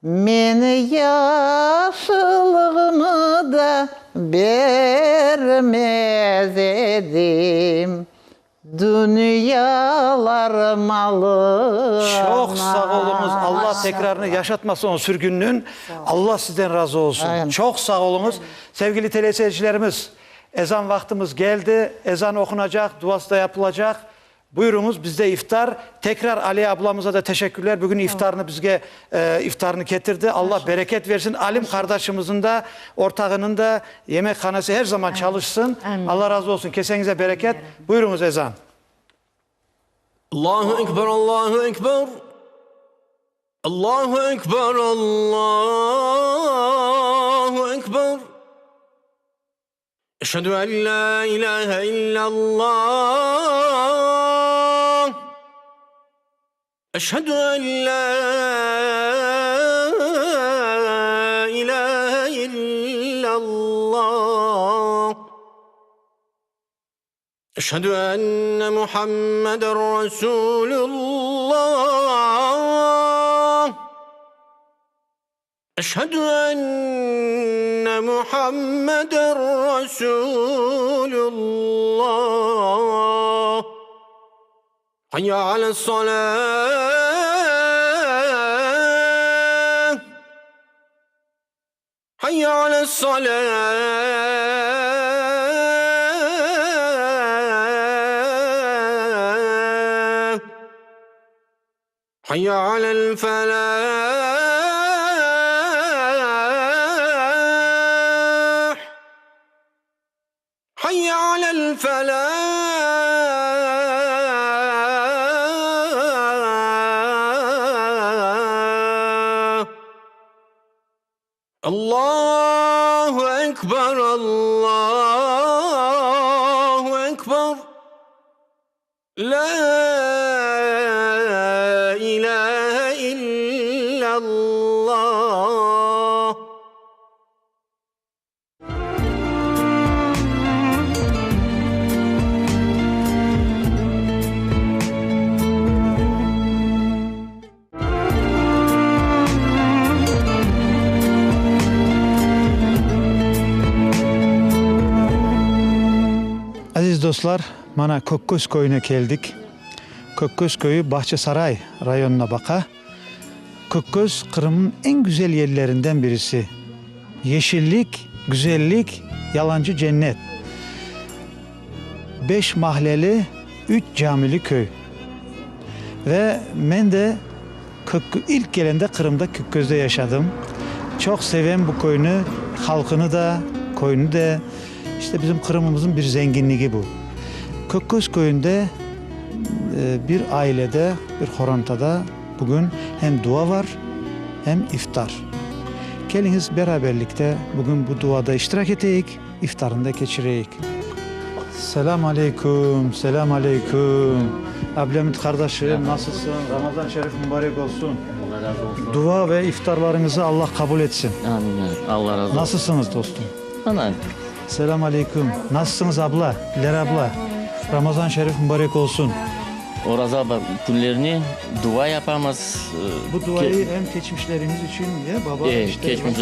Meni yaşlığımı da vermez edim, dünyalar malı. Çok sağ olunuz. Allah tekrarını yaşatmasın o sürgünlüğün. Allah sizden razı olsun. Aynen. Çok sağ olunuz. Sevgili teleseyircilerimiz, ezan vaktimiz geldi. Ezan okunacak, duası da yapılacak. Buyurunuz bizde iftar. Tekrar Ali ablamıza da teşekkürler. Bugün iftarını bizge iftarını getirdi. Allah bereket versin. Alim kardeşimizin de ortağının da yemekhanesi her zaman çalışsın. Allah razı olsun. Kesenize bereket. Buyurunuz ezan. Allahu Ekber, Allahu Ekber. Allahu Ekber, Allahu Ekber. Eşhedü en la ilahe illallah. Eşhedü en la ilahe illallah. Eşhedü enne Muhammeden Resulullah. Eşhedü enne Muhammeden Resulullah. Hayya ale's-salâh. Hayya ale's-salâh. Hayya alel-felâh. حي على الفلاح الله أكبر الله أكبر لا إله إلا الله. Aziz dostlar, mana Kökköz köyüne geldik. Kökköz köyü Bahçesaray rayonuna baka. Kökköz Kırım'ın en güzel yerlerinden birisi. Yeşillik, güzellik, yalancı cennet. 5 mahalleli, 3 camili köy. Ve ben de ilk gelende Kırım'da Kökköz'de yaşadım. Çok seven bu köyünü, halkını da, köyünü de. İşte bizim Kırım'ımızın bir zenginliği bu. Kökköz köyünde bir ailede, bir horantada bugün hem dua var hem iftar. Geliniz beraberlikte bugün bu duada iştirak edeyik, iftarında geçireyik. Selam aleyküm, selam aleyküm. Ablamit kardeşim nasılsın? Ramazan şerif mübarek olsun. Allah razı olsun. Dua ve iftarlarınızı Allah kabul etsin. Amin. Allah razı olsun. Nasılsınız dostum? Anan. Selam aleyküm. Nasılsınız abla? Diler abla. Ramazan şerif mübarek olsun. Oraza günlerini dua yapamaz. Bu duayı hem geçmişlerimiz için ya baba işte geçmiş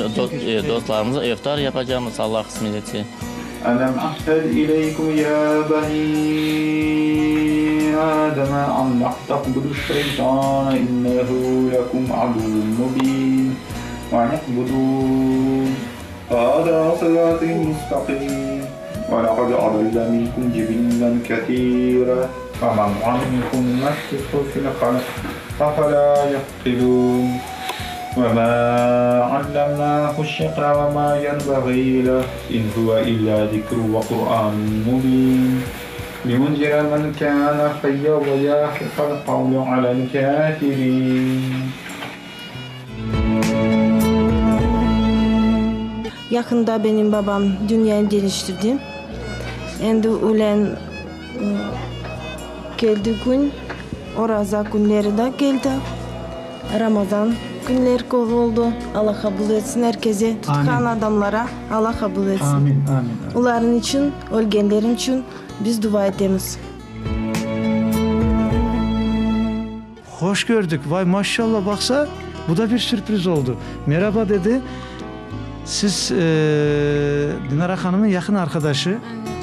dostlarımıza iftar yapacağımız Allah kısmet etse. ألم أحسد إليكم يا بني آدم أن لا تعبدوا الشيطان إنه لكم عدو مبين وأن اعبدون هذا صراط مستقيم ولقد أضل منكم جبلا كثيرا فمن عنكم نفسه في الخلق أفلا يعقلون وما علمناه الشعر وما ينبغي له إن هو إلا ذكر وقرآن مبين لينذر من كان حيا ويحق القول على الكافرين. Yakında benim babam dünyayı değiştirdi. Endi ulen geldi gün, oraza günleri de geldi. Ramazan günler oldu. Allah kabul etsin herkese. Tutkan adamlara Allah kabul etsin. Amin, amin. Onların için, ölgenlerin için biz dua ederiz. Hoş gördük. Vay maşallah baksa bu da bir sürpriz oldu. Merhaba dedi. Siz Dinara Hanım'ın yakın arkadaşı.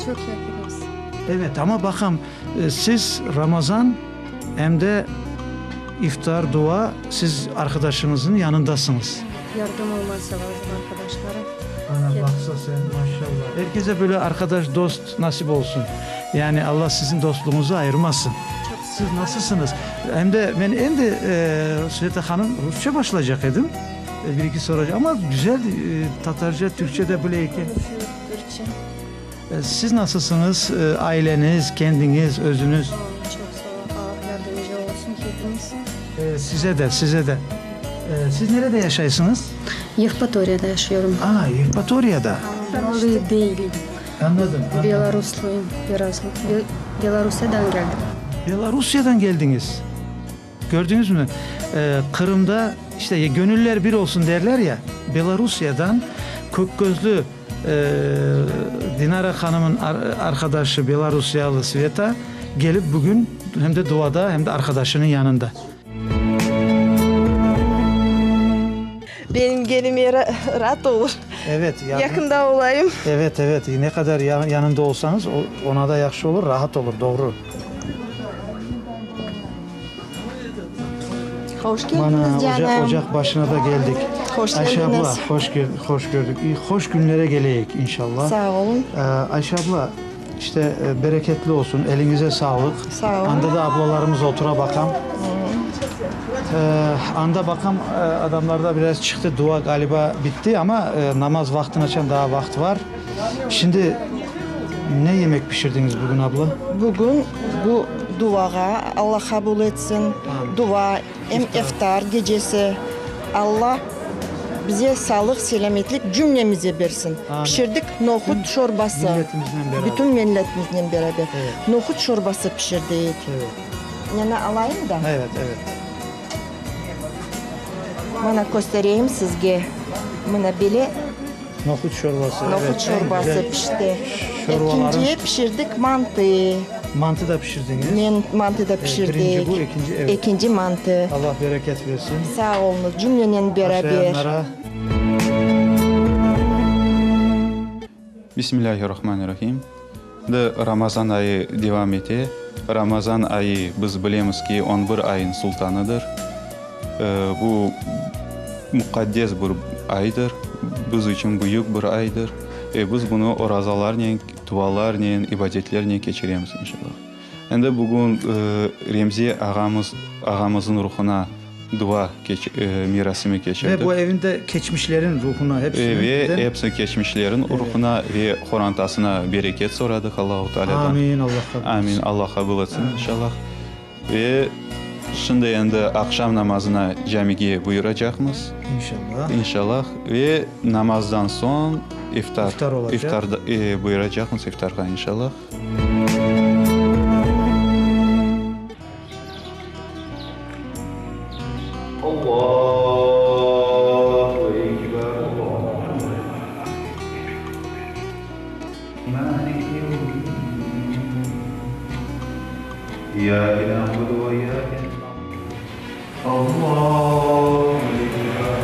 Çok yakınız. Evet ama bakalım Siz Ramazan hem de iftar, dua, siz arkadaşınızın yanındasınız. Yardım olması lazım arkadaşlara. Bana baksa sen maşallah. Herkese böyle arkadaş, dost nasip olsun. Yani Allah sizin dostluğunuzu ayırmasın. Siz nasılsınız? Hem de Süheyt Hanım Rusça başlayacak edim. Bir iki soracak ama güzel Tatarca, Türkçe de böyleyken. Türkçe. Siz nasılsınız? Aileniz, kendiniz, özünüz? Çok sağ ol. Allah yardımcı olsun hepimiz. Size de. Siz nerede yaşaysınız? Yevpatoriya'da yaşıyorum. Yevpatoriya'da. Buralı değilim. Anladım. Belarusluyum biraz. Belarusya'dan geldim. Belarusya'dan geldiniz. Gördünüz mü? Kırım'da işte gönüller bir olsun derler ya. Belarusya'dan Kökgözlü Dinara Hanım'ın arkadaşı Belarusyalı Sveta gelip bugün hem de duada hem de arkadaşının yanında. Benim gelim yere rahat olur. Evet. Yakında olayım. Evet. Ne kadar yanında olsanız ona da yakşı olur, rahat olur. Doğru. Hoş geldiniz canım. Ocak başına da geldik. Hoş Ayşe geldiniz. abla, hoş gördük. Hoş günlere geleyik inşallah. Sağ olun. Ayşe abla, işte bereketli olsun, elinize sağlık. Sağ olun. Anda da ablalarımız otura bakam. Anda bakam adamlarda biraz çıktı, dua galiba bitti ama namaz vaktini açan daha vakti var. Şimdi ne yemek pişirdiniz bugün abla? Bugün bu duaya Allah kabul etsin. Dua hem iftar gecesi Allah bize sağlık, selametlik cümlemize versin. Amin. Pişirdik nohut çorbası. Milletimizle beraber. Bütün milletimizle beraber. Evet. Nohut çorbası pişirdik. Evet. Yana alayım da. Evet. Bana göstereyim sizge. Bana böyle Nohut çorbası. nohut evet, en çorbası güzel pişti. çorbaların- İkinciye pişirdik mantı. Mantı da pişirdiniz. Mantı da pişirdik. Birinci bu, ikinci evet. İkinci mantı. Allah bereket versin. Sağ olun cümlenin beraber. Yaşayanlara Bismillahirrahmanirrahim. Ramazan ayı devam etti. Ramazan ayı biz bilemiz ki 11 ayın sultanıdır. Bu mukaddes bir aydır. Biz için büyük bir aydır. Biz bunu orazalarla, dualarla, ibadetlerle geçiremiz inşallah. Hem de bugün Remzi ağamızın ruhuna dua mirasını geçirdik. ve bu evinde geçmişlerin ruhuna Ve hepsi geçmişlerin ruhuna ve horantasına bereket soradık Allah-u Teala'dan. Amin. Allah kabul etsin. Amin. Allah kabul etsin inşallah. Ve şimdi endi akşam namazına camiye buyuracağımız İnşallah. inşallah ve namazdan son İftar olacak. iftarda buyuracağımız iftarga inşallah. Allahu Ekber. Maliki yevmiddin. İyyâke na'budu ve iyyâke nestaîn. Allahu Ekber.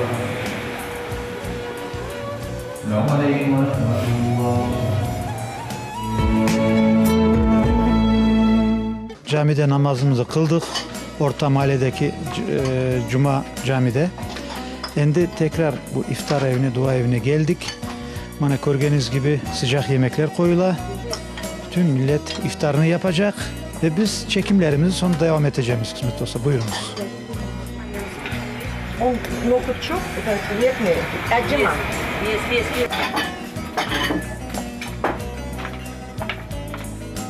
Selamun aleyküm ve rahmetullah. Camide namazımızı kıldık. Orta mahalledeki Cuma camide. Şimdi tekrar bu iftar evine, dua evine geldik. Bana gördüğünüz gibi sıcak yemekler koyula. Bütün millet iftarını yapacak ve biz çekimlerimizi sonra devam edeceğimiz kısmet olsa. Buyurunuz. Nohut çok yetmiyor. Acıma.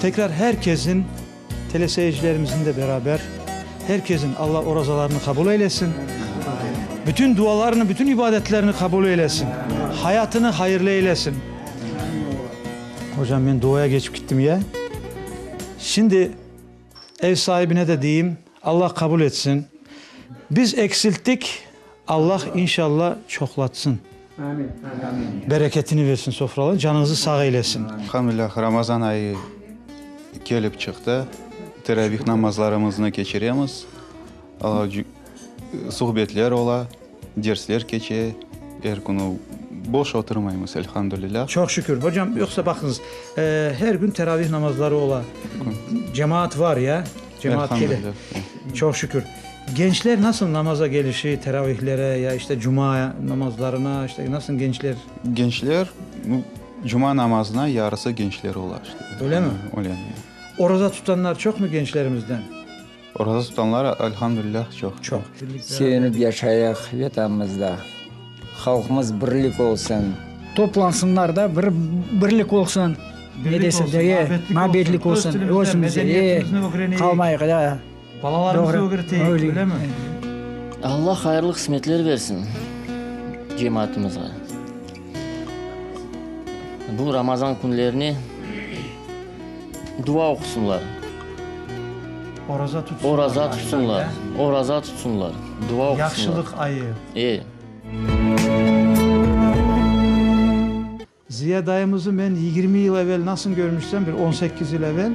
Tekrar herkesin, teleseyircilerimizin de beraber herkesin Allah orazalarını kabul eylesin. Bütün dualarını, bütün ibadetlerini kabul eylesin. Hayatını hayırlı eylesin. Hocam ben duaya geçip gittim ya. Şimdi ev sahibine de diyeyim, Allah kabul etsin. Biz eksilttik, Allah inşallah çoklatsın. Bereketini versin sofralara, canınızı sağ eylesin. Elhamdülillah Ramazan ayı gelip çıktı. Teravih namazlarımızı geçiremiz. Sohbetler ola, dersler geçe. Her günü boş oturmayız elhamdülillah. Çok şükür. Hocam yoksa bakınız her gün teravih namazları ola. Cemaat var ya. Cemaat gelir. Elhamdülillah. Çok şükür. Gençler nasıl namaza gelişi, teravihlere ya işte cuma namazlarına işte nasıl gençler? Gençler cuma namazına yarısı gençler olar işte. Öyle mi? Öyle yani. Orada tutanlar çok mu gençlerimizden? Orada tutanlar elhamdülillah çok. Çok. Sevinip yaşayak vatanımızda. Halkımız birlik olsun. Toplansınlar da birlik olsun. Ne desin de mabetlik olsun. Özümüzde kalmayık da. Balalarımızı öğreteyik öyle mi? Allah hayırlı kısmetler versin cemaatimize. Bu Ramazan günlerini dua okusunlar. Oraza tutsunlar. Oraza tutsunlar. Oraza tutsunlar. Dua okusunlar. Yakşılık ayı. İyi. Ziya dayımızı ben 20 yıl evvel nasıl görmüşsem bir 18 yıl evvel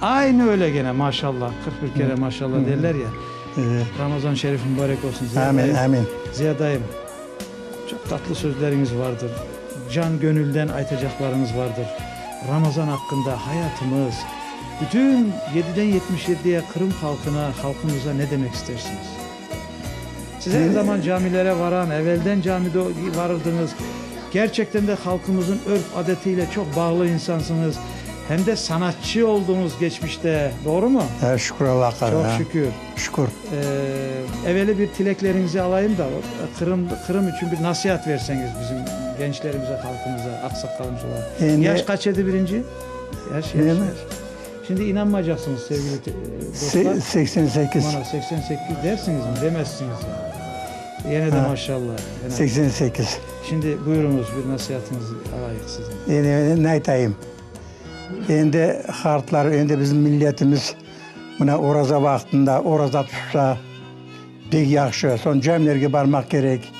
aynı öyle gene maşallah 41 kere maşallah derler ya. Ramazan şerif mübarek olsun Ziya Amin, dayım. amin. Ziya dayım çok tatlı sözleriniz vardır. Can gönülden aytacaklarınız vardır. Ramazan hakkında hayatımız, bütün 7'den 77'ye Kırım halkımıza ne demek istersiniz? Siz her zaman camilere varan, evvelden camide varırdınız. Gerçekten de halkımızın örf adetiyle çok bağlı insansınız. Hem de sanatçı olduğunuz geçmişte. Doğru mu? Şükür Allah'a. Çok şükür. Şükür. Evveli bir dileklerinizi alayım da Kırım için bir nasihat verseniz bizim gençlerimize, halkımıza, aksakalımız olarak. Yaş kaç edi birinci? Yaş. Şimdi inanmayacaksınız sevgili dostlar. 88. Bana 88 dersiniz mi? Demezsiniz ya. Yine de maşallah. 88. Şimdi buyurunuz bir nasihatinizi alayım sizin. Yani ne diyeyim? Endi hartlar, endi bizim milletimiz buna oraza vaxtında oraza tutsa pek yaxşı. Son cemlerge barmak gerek.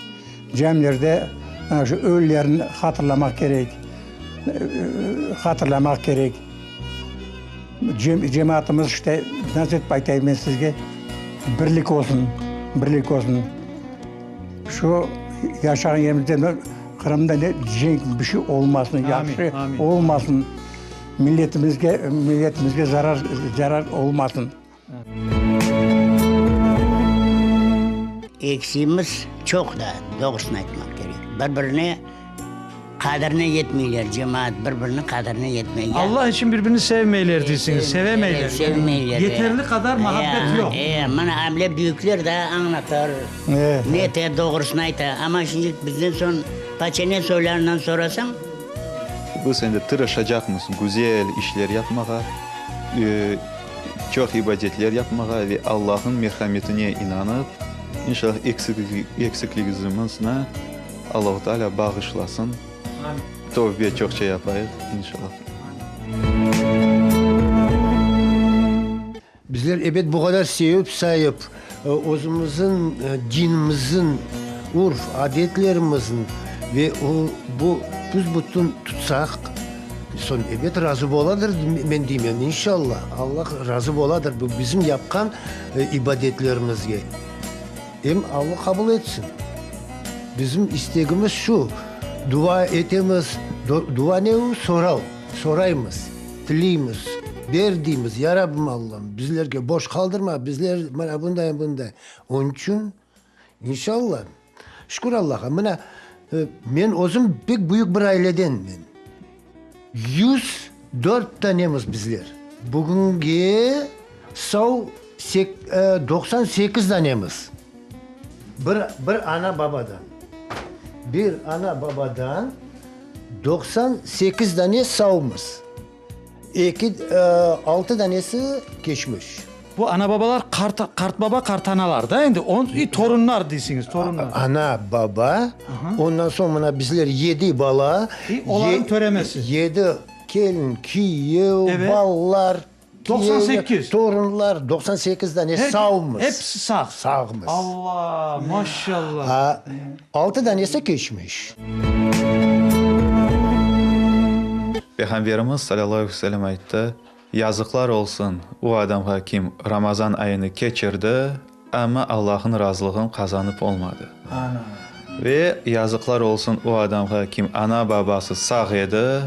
Cemlerde şu ölülerini hatırlamak gerek. Hatırlamak gerek. Cemaatimiz işte nasıl etmeyeyim ben sizge birlik olsun, birlik olsun. Şu yaşayan yerimizde Kırım'da ne cenk bir şey olmasın, yaxşı olmasın. Milletimizge zarar olmasın. Eksiğimiz çok da doğrusunu aytmak gerek. Birbirine kadrine yetmeyler cemaat, birbirine kadrine yetmeyler. Allah için birbirini sevmeyler diyorsunuz, sevemeyler. Sevmeyler. Yeterli kadar muhabbet yok. Bana amle büyükler de anlatır. Ne te doğrusunu aytar. Ama şimdi bizden son paçene soylarından sorasam Bu sende tırışacak mısın? Güzel işler yapmaya, çok ibadetler yapmaya ve Allah'ın merhametine inanıp inşallah eksikliğimizle Allah-u Teala bağışlasın. Tövbe çok şey yapayız inşallah. Bizler evet bu kadar sevip sayıp özümüzün, dinimizin, urf, adetlerimizin ve bu biz bütün tutsak son evet razı oladır ben diyeyim inşallah Allah razı oladır bu bizim yapkan ibadetlerimizge hem Allah kabul etsin bizim isteğimiz şu dua etimiz dua ne o sorayımız dileyimiz verdiğimiz ya Rabbim Allah'ım bizlerge boş kaldırma bizler bana bunda onun için inşallah şükür Allah'a bana ben özüm pek büyük bir aileden ben. 104 tanemiz bizler. Bugünkü 98 tanemiz. Bir ana babadan. Bir ana babadan 98 tane sağımız. 6 tanesi geçmiş. Bu ana babalar kart baba kart analar da şimdi torunlar değilsiniz torunlar. Ana baba ondan sonra bizler 7 bala onların töremesi. 7 kelin kiyev ballar 98 torunlar 98 tane sağımız. Hepsi sağ. Sağımız. Allah maşallah. 6 tanesi geçmiş. Peygamberimiz sallallahu aleyhi ve sellem aytdı. Yazıklar olsun o adam hakim Ramazan ayını geçirdi ama Allah'ın razılığını kazanıp olmadı. Ana. Ve yazıklar olsun o adamға kim ana babası sağ edi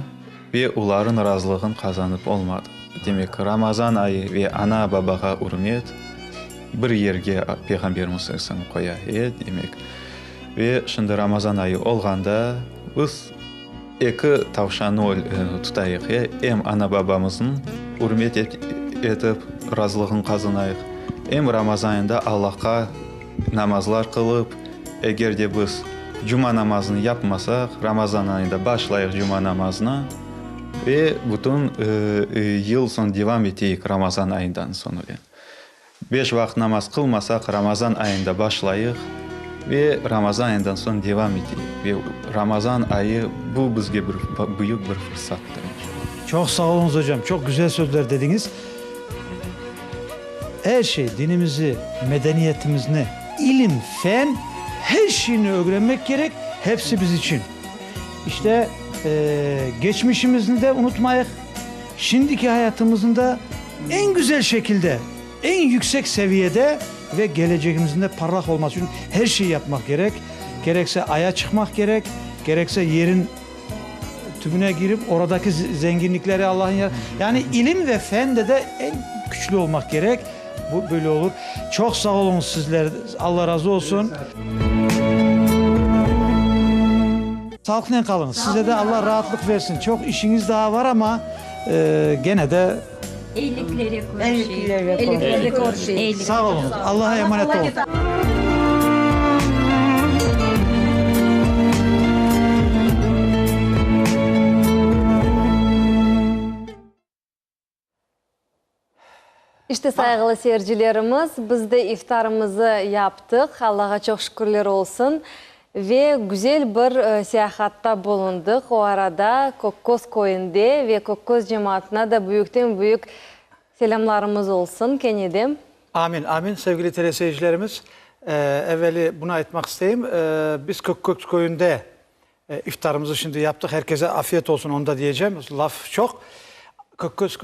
ve onların razılığını kazanıp olmadı. Demek Ramazan ayı ve ana babaga hürmet bir yerge Peygamberimiz sallallahu koya demek. Ve şimdi Ramazan ayı olganda biz iki tavşanı tutayıq. Hem ana babamızın hürmet etip razılığını kazanayıq. Hem Ramazan ayında Allah'a namazlar kılıp, eğer de biz Cuma namazını yapmasak, Ramazan ayında başlayıq Cuma namazına ve bütün yıl son devam ettik Ramazan ayından sonra. 5 vakit namaz kılmasak Ramazan ayında başlayıq ve Ramazan ayından sonra devam ettik. Ve Ramazan ayı bu bizge büyük bir fırsattır. Çok sağ olunuz hocam. Çok güzel sözler dediniz. Her şey, dinimizi, medeniyetimizi, ilim, fen, her şeyini öğrenmek gerek. Hepsi biz için. İşte geçmişimizi de unutmayık. Şimdiki hayatımızın da en güzel şekilde, en yüksek seviyede ve geleceğimizin de parlak olması için her şeyi yapmak gerek. Gerekse aya çıkmak gerek, gerekse yerin tümüne girip oradaki zenginlikleri Allah'ın yani ilim ve fende de en güçlü olmak gerek. Bu böyle olur. Çok sağ olun sizler. Allah razı olsun. Sağlıkla kalın. Size de Allah rahatlık versin. Çok işiniz daha var ama gene de Eylikleri korşayın. Sağ olun. Allah'a emanet olun. İşte saygılı seyircilerimiz, biz de iftarımızı yaptık. Allah'a çok şükürler olsun. Ve güzel bir seyahatta bulunduk. O arada Kokkoz Koyun'da ve Kokkoz cemaatine de büyükten büyük selamlarımız olsun. Kendim. Amin, amin. Sevgili teleseyircilerimiz, evveli buna etmek isteyeyim. Biz Kokkoz Koyun'da iftarımızı şimdi yaptık. Herkese afiyet olsun onu da diyeceğim. Laf çok. Kokkoz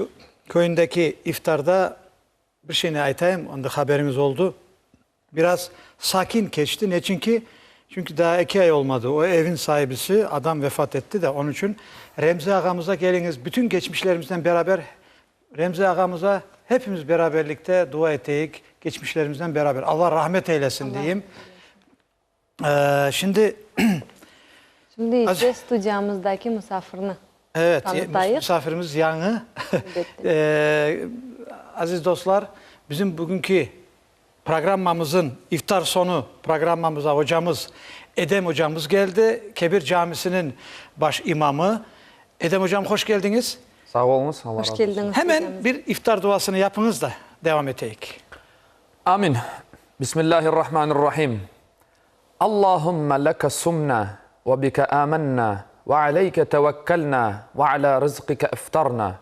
Koyun'daki iftarda bir şeyini aytayım, onda haberimiz oldu. Biraz sakin geçti. Ne çünkü daha 2 ay olmadı. O evin sahibisi adam vefat etti de onun için Remzi ağamıza geliniz. Bütün geçmişlerimizden beraber Remzi ağamıza hepimiz beraberlikte dua ettik. Geçmişlerimizden beraber. Allah rahmet eylesin diyeyim. Şimdi ise stüdyamızdaki misafirini tanıtayıq. Misafirimiz Yanı. Aziz dostlar, bizim bugünkü programımızın iftar sonu programımıza hocamız Edem hocamız geldi. Kebir Camisi'nin baş imamı. Edem hocam hoş geldiniz. Sağ olunuz. Hoş geldiniz. Hemen bir iftar duasını yapınız da devam edeyim. Amin. Bismillahirrahmanirrahim. Allahümme leke sumna ve bike amennâ ve aleyke tevekkelnâ ve ala rızkike iftarna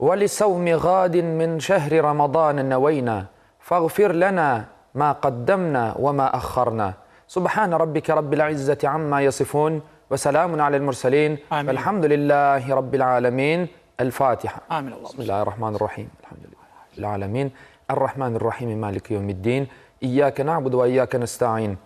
ve li savmi gâdin min şehri Ramazan neveyna faghfir lana ma qaddamna ve ma akharna. Subhan rabbike rabbil izzeti amma yasifun ve selamun alel murselin velhamdülillahi rabbil alemin. El Fatiha. Amin. Bismillahirrahmanirrahim. Elhamdülillahi alemin. Errahmanirrahim. Maliki yevmiddin. İyyâke na'budu ve iyyâke nesta'in.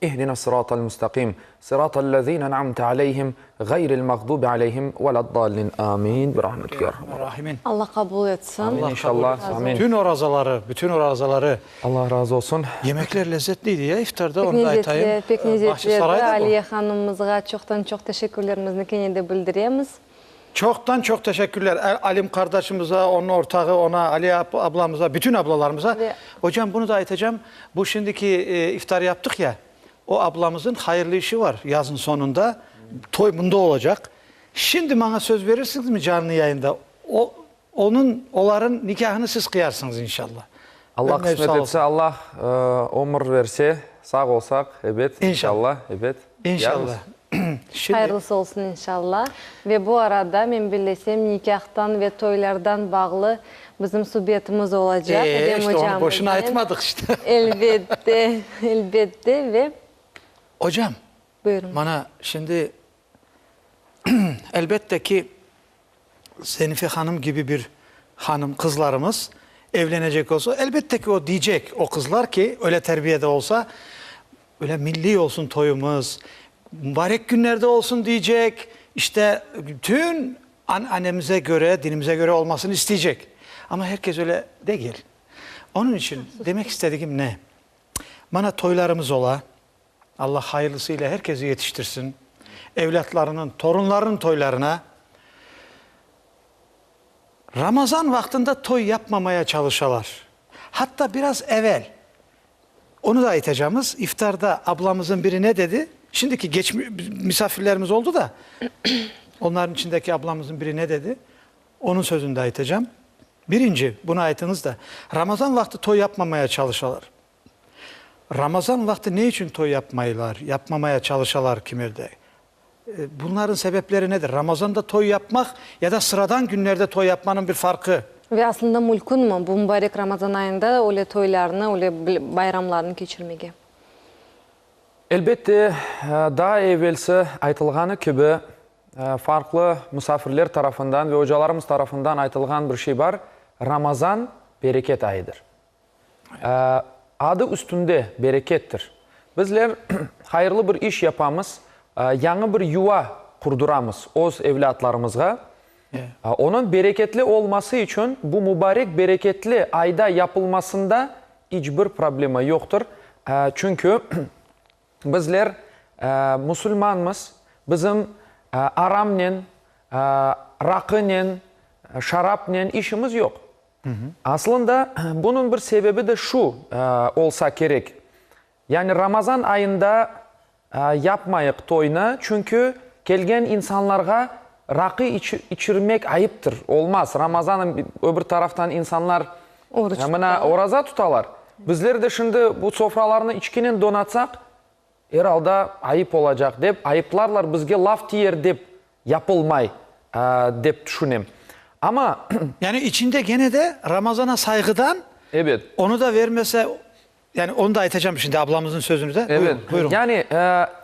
اهدنا الصراط المستقيم صراط الذين أنعمت عليهم غير المغضوب عليهم ولا الضالين آمين برحمتك يا أرحم الراحمين. Allah kabul etsin. Amin inşallah. Amin. Bütün orazaları. Allah razı olsun. Yemekler lezzetliydi ya iftarda onu da aytayım. Pek lezzetli. Aliye Hanımımıza çok teşekkürlerimizi kendim bildiriyoruz. Çok teşekkürler. Alim kardeşimize, onun ortağı, ona, Ali ablamıza, bütün ablalarımıza. Hocam bunu da aytacağım. Bu şimdiki iftar yaptık ya. O ablamızın hayırlı işi var yazın sonunda. Toy bunda olacak. Şimdi bana söz verirsiniz mi canlı yayında? Onların nikahını siz kıyarsınız inşallah. Allah kısmet etse, Allah ömür verse, sağ olsak, evet. İnşallah, evet. İnşallah. Hayırlısı olsun inşallah. Ve bu arada ben bilesem nikahtan ve toylardan bağlı bizim subiyetimiz olacak. İşte onu boşuna aytmadık işte. Elbette ve hocam, buyurun. Bana şimdi elbette ki Zenife Hanım gibi bir hanım, kızlarımız evlenecek olsa elbette ki o diyecek o kızlar ki öyle terbiyede olsa öyle milli olsun toyumuz, mübarek günlerde olsun diyecek. İşte bütün annemize göre, dinimize göre olmasını isteyecek. Ama herkes öyle değil. Onun için demek istediğim ne? Bana toylarımız ola, Allah hayırlısıyla herkesi yetiştirsin. Evlatlarının, torunlarının toylarına. Ramazan vaktinde toy yapmamaya çalışalar. Hatta biraz evvel, onu da ayıtacağımız, iftarda ablamızın biri ne dedi? Şimdiki misafirlerimiz oldu da, onların içindeki ablamızın biri ne dedi? Onun sözünü de ayıtacağım. Birinci, buna ayıtınız da, Ramazan vakti toy yapmamaya çalışalar. Ramazan vakti ne için toy yapmamaya çalışalar kimerde? Bunların sebepleri nedir? Ramazan'da toy yapmak ya da sıradan günlerde toy yapmanın bir farkı. Ve aslında mülkün mü bu mübarek Ramazan ayında öyle toylarını, öyle bayramlarını geçirmege? Elbette daha evvelsi aytılğanı gibi farklı misafirler tarafından ve hocalarımız tarafından aytılğan bir şey var. Ramazan bereket ayıdır. Adı üstünde berekettir. Bizler hayırlı bir iş yapamız, yanı bir yuva kurduramız öz evlatlarımızga. Onun bereketli olması için bu mübarek bereketli ayda yapılmasında hiçbir problemi yoktur. Çünkü bizler Müslümanımız, bizim aramnen, rakının, şarapnen işimiz yok. Aslında bunun bir sebebi de şu olsa gerek. Yani Ramazan ayında yapmayık toyunu çünkü gelgen insanlarga rakı içirmek ayıptır. Olmaz. Ramazan'ın öbür taraftan insanlar oraza tutalar. Bizler de şimdi bu sofralarını içkinin donatsak herhalde ayıp olacak deyip ayıplarlar bizge laf diyer deyip yapılmay deyip düşüneyim. Ama yani içinde gene de Ramazan'a saygıdan evet. Onu da vermese yani onu da aytacağım şimdi ablamızın sözünü de. Evet. Buyurun. Yani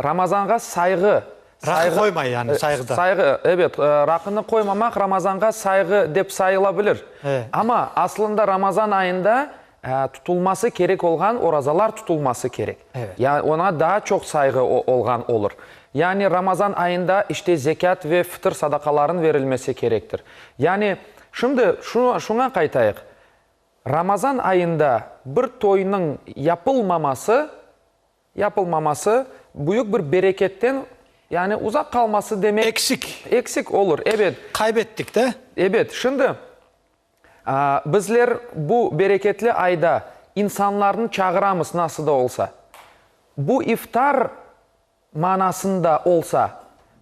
Ramazan'a saygı. Rakı koymayın yani saygıda. Saygı, evet. Rakını koymamak Ramazan'a saygı deyip sayılabilir. Evet. Ama aslında Ramazan ayında tutulması gerek olan orazalar tutulması gerek. Evet. Yani ona daha çok saygı olgan olur. Yani Ramazan ayında işte zekat ve fıtır sadakaların verilmesi gerektir. Yani şimdi şuna kaytayık. Ramazan ayında bir toyunun yapılmaması büyük bir bereketten yani uzak kalması demek. Eksik olur. Evet. Kaybettik de. Evet. Şimdi bizler bu bereketli ayda insanların çağıramız nasıl da olsa. Bu iftar manasında olsa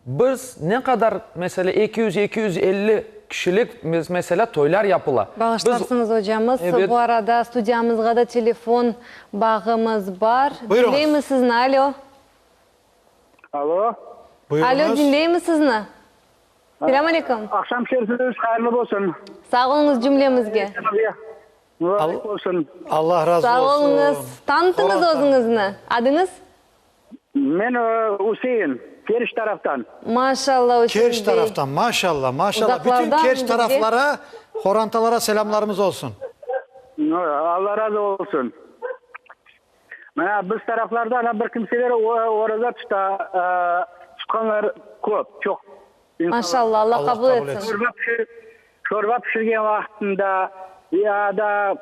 biz ne kadar mesela 200-250 kişilik mesela toylar yapıla. Bağışlarsınız hocamız. Evet. Bu arada stüdyamızda da telefon bağımız var. Buyurun. Dinley misiniz? Alo. Alo. Buyurunuz. Alo, dinley misiniz? Selamun aleyküm. Akşam şerifiniz hayırlı olsun. Sağ olunuz cümlemizge. Mübarek olsun. Allah razı Sağ olsun. olunuz. Tanıtınız özünüzü. Adınız? Ben Hüseyin. Keriş taraftan. Maşallah Hüseyin Keriş Bey. taraftan maşallah. Uzaklardan Bütün Keriş bizi- taraflara, horantalara selamlarımız olsun. Allah razı olsun. Biz taraflarda bir kimseler orada tutkanlar çok. Maşallah Allah kabul etsin. Çorba pişirgen vaktinde ya da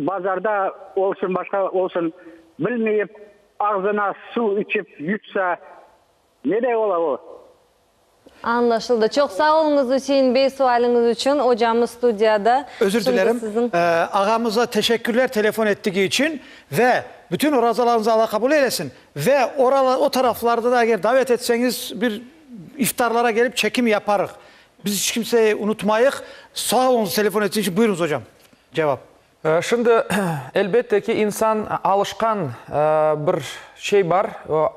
pazarda olsun başka olsun bilmeyip ağzına su içip yutsa ne de ola o? Anlaşıldı. Çok sağ olunuz Hüseyin Bey sualiniz için. Hocamız stüdyada. Özür Şimdi dilerim. sizin- Ağamıza teşekkürler telefon ettiği için ve bütün orazalarınızı Allah kabul eylesin. Ve o taraflarda da eğer davet etseniz bir iftarlara gelip çekim yaparız. Biz hiç kimseyi unutmayık. Sağ olun telefon ettiğiniz için. Buyurunuz hocam. Cevap. Şimdi elbette ki insan alışkan bir şey var,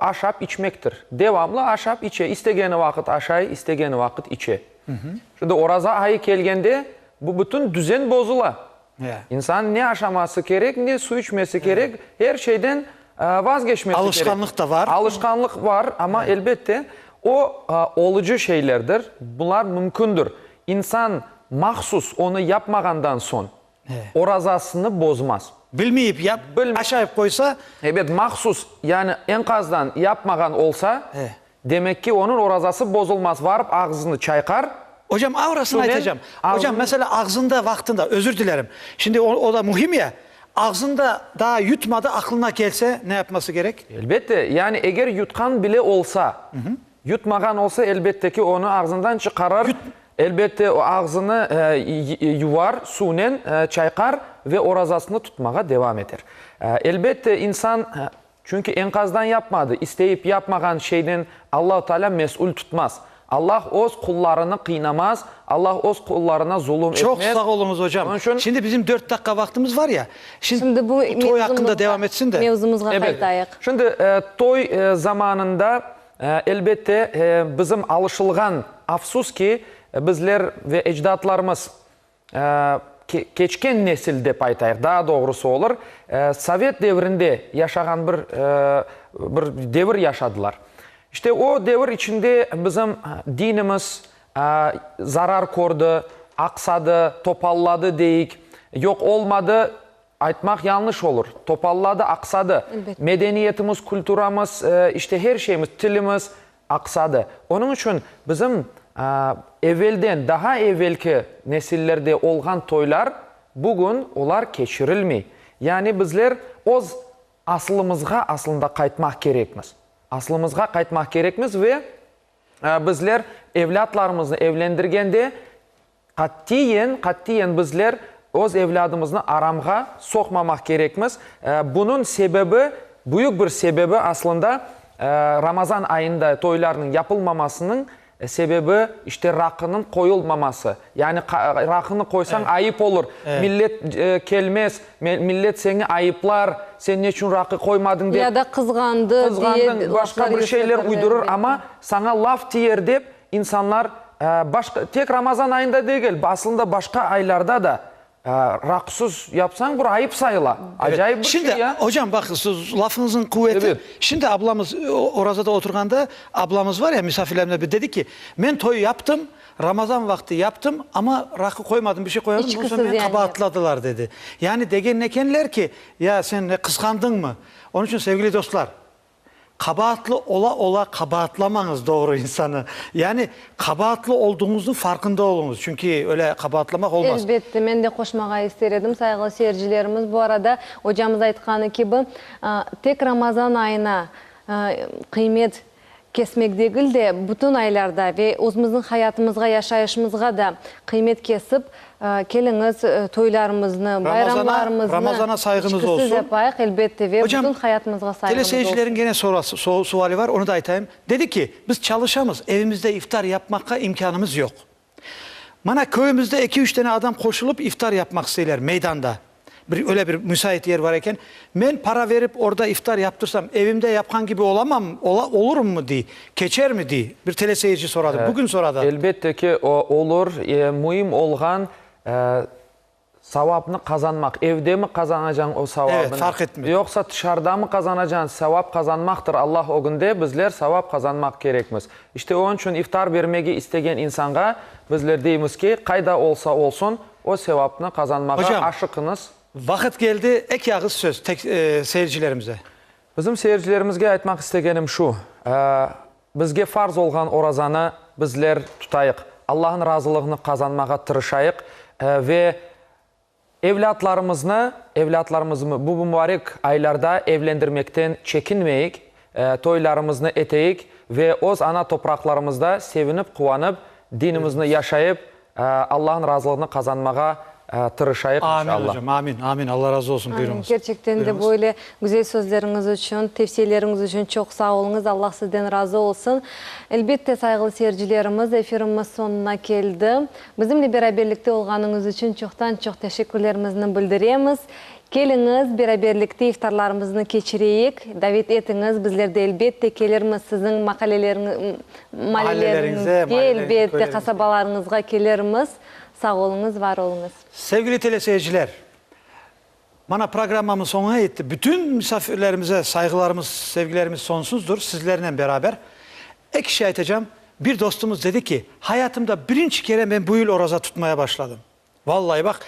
aşap içmektir. Devamlı aşap içe. İstegeni vakit aşağı, istegeni vakit içe. Şimdi oraza ayı gelgende bu bütün düzen bozula. İnsan ne aşaması gerek, ne su içmesi gerek, her şeyden vazgeçmesi gerek. Alışkanlık da var. Alışkanlık var ama elbette o olucu şeylerdir. Bunlar mümkündür. İnsan mahsus onu yapmagandan son orazasını bozmaz. bilmeyip aşağıya koysa. Evet, mahsus yani enkazdan yapmagan olsa demek ki onun orazası bozulmaz. Varıp ağzını çaykar. Hocam avrasını aytacağım. Hocam mesela ağzında vaktinde, özür dilerim. Şimdi o da mühim ya. Ağzında daha yutmadı, aklına gelse ne yapması gerek? Elbette yani eğer yutkan bile olsa, yutmagan olsa elbette ki onu ağzından çıkarır. Elbette o ağzını yuvar, suyla çaykar ve orazasını tutmağa devam eder. Elbette insan çünkü enkazdan yapmadı, isteyip yapmagan şeyden Allah-u Teala mesul tutmaz. Allah öz kullarını kıynamaz. Allah öz kullarına zulüm etmez. Çok sağ olunuz hocam. Şimdi bizim 4 dakika vaktimiz var ya. Şimdi bu toy hakkında devam etsin de. Mevzumuzga qaytayıq. Şimdi toy zamanında elbette bizim alışılgan afsus ki bizler ve ecdatlarımız keçken nesil dep aytayıq. Daha doğrusu olur. Sovet devrinde yaşagan bir devir yaşadılar. İşte o devir içinde bizim dinimiz zarar gördü, aksadı, topalladı deyik. Yok olmadı, aytmak yanlış olur. Topalladı, aksadı. Elbette. Medeniyetimiz, kültürümüz, işte her şeyimiz, tilimiz aksadı. Onun için bizim evvelden, daha evvelki nesillerde olgan toylar bugün olar keçirilmey. Yani bizler oz aslımızga aslında kaytmak gerekmiz. Aslımızga kaytmak gerekmiz ve bizler evlatlarımızı evlendirgende katiyen bizler öz evladımızı aramga sokmamak gerekmiz. Bunun sebebi, büyük bir sebebi aslında Ramazan ayında toylarının yapılmamasının sebebi işte rakının koyulmaması. Yani rakını koysan ayıp olur. Millet gelmez, millet seni ayıplar, sen ne için rakı koymadın diye. Ya da kızgandın, başka bir şeyler uydurur ama sana laf diyer deyip insanlar tek Ramazan ayında değil, aslında başka aylarda da raksız yapsan bu ayıp sayıla. Acayip bir Şimdi, şey ya. Hocam bak lafınızın kuvveti. Evet. Şimdi ablamız orada oturganda ablamız var ya misafirlerimle bir dedi ki ben toy yaptım. Ramazan vakti yaptım ama rakı koymadım bir şey koymadım. Bu sonra beni kabahatladılar dedi. Yani degen nekenler ki ya sen ne kıskandın mı? Onun için sevgili dostlar kabahatlı ola kabahatlamanız doğru insanı. Yani kabahatlı olduğunuzun farkında olunuz. Çünkü öyle kabahatlamak olmaz. Elbette, ben de koşmağa isterim. Saygılı seyircilerimiz, bu arada hocamız aytkanı gibi tek Ramazan ayına kıymet kesmek değil de bütün aylarda ve özümüzün hayatımızga, yaşayışımızga da kıymet kesip keliniz toylarımızı, bayramlarımızı Ramazana saygımız olsun. Yapayıq, elbette ve hocam, bütün hayatımızga saygımız olsun. Teleseyircilerin gene suali var, onu da aytayım. Dedi ki biz çalışamız, evimizde iftar yapmakka imkanımız yok. Bana köyümüzde 2-3 tane adam koşulup iftar yapmak isterler meydanda. Öyle bir müsait yer varken ben para verip orada iftar yaptırsam evimde yapkan gibi olurum mu diye, geçer mi diye bir teleseyirci soradı. Bugün soradı. Elbette ki olur. Mühim olgan savabını kazanmak. Evde mi kazanacaksın o savabını? Evet, fark etmiyor. Yoksa dışarıda mı kazanacaksın? Sevap kazanmaktır. Allah o günde bizler sevap kazanmak gerekmiz. İşte onun için iftar vermeyi isteyen insana bizler deyimiz ki kayda olsa olsun o sevapını kazanmaya aşıkınız. Vakit geldi. Ek yağız söz seyircilerimize. Bizim seyircilerimizge aytmak istegenim şu. Bizge farz olgan orazanı bizler tutayıq. Allah'ın razılığını kazanmağa tırışayıq ve evlatlarımızı bu mübarek aylarda evlendirmekten çekinmeyik. Toylarımızı eteyik ve oz ana topraklarımızda sevinip, kuvanıp, dinimizni yaşayıp Allah'ın razılığını kazanmağa tırışayıq inşallah. Amin hocam, amin, amin. Allah razı olsun. Buyurunuz. Gerçekten de böyle güzel sözleriniz için, tavsiyeleriniz için çok sağ olunuz. Allah sizden razı olsun. Elbette saygılı seyircilerimiz, efirimiz sonuna geldi. Bizimle beraberlikte olganınız için çoktan çok teşekkürlerimizi bildiremiz. Geliniz, beraberlikte iftarlarımızı geçireyik. Davet etiniz, bizler de elbette gelirimiz sizin mahallelerinizde, elbette kasabalarınızga gelirimiz. Sağ olunuz, var olunuz. Sevgili teleseyirciler, bana programımın sonuna yetti. Bütün misafirlerimize saygılarımız, sevgilerimiz sonsuzdur sizlerle beraber. Ek şey aytacağım. Bir dostumuz dedi ki, hayatımda birinci kere ben bu yıl oraza tutmaya başladım. Vallahi bak,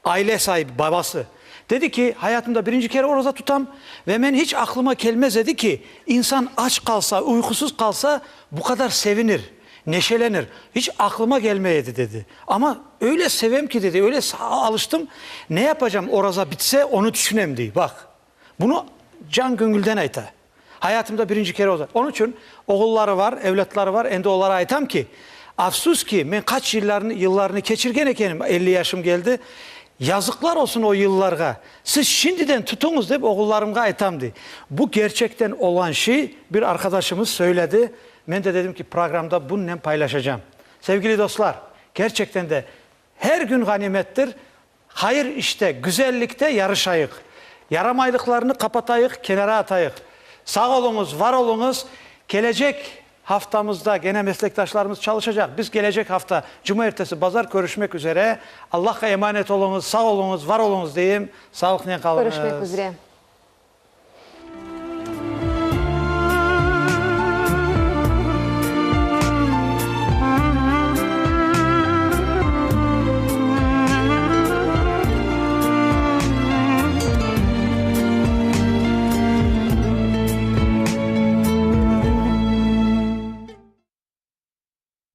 aile sahibi, babası. Dedi ki hayatımda birinci kere oruza tutam ve ben hiç aklıma gelmez dedi ki insan aç kalsa, uykusuz kalsa bu kadar sevinir, neşelenir. Hiç aklıma gelmeyedi dedi. Ama öyle sevem ki dedi, öyle alıştım. Ne yapacağım oruza bitse onu düşünem diye. Bak bunu can gönülden ayta. Hayatımda birinci kere oruza. Onun için oğulları var, evlatları var. Ende onlara aytam ki afsus ki ben kaç yıllarını geçirgen ekenim. 50 yaşım geldi. Yazıklar olsun o yıllarga. Siz şimdiden tutunuz deyip oğullarımga aytam diye. Bu gerçekten olan şey bir arkadaşımız söyledi. Ben de dedim ki programda bununla paylaşacağım. Sevgili dostlar, gerçekten de her gün ganimettir. Hayır işte, güzellikte yarışayık. Yaramaylıklarını kapatayık, kenara atayık. Sağ olunuz, var olunuz. Gelecek haftamızda gene meslektaşlarımız çalışacak. Biz gelecek hafta cumartesi, pazar görüşmek üzere. Allah'a emanet olunuz, sağ olunuz, var olunuz diyeyim. Sağlıkla kalınız. Görüşmek üzere.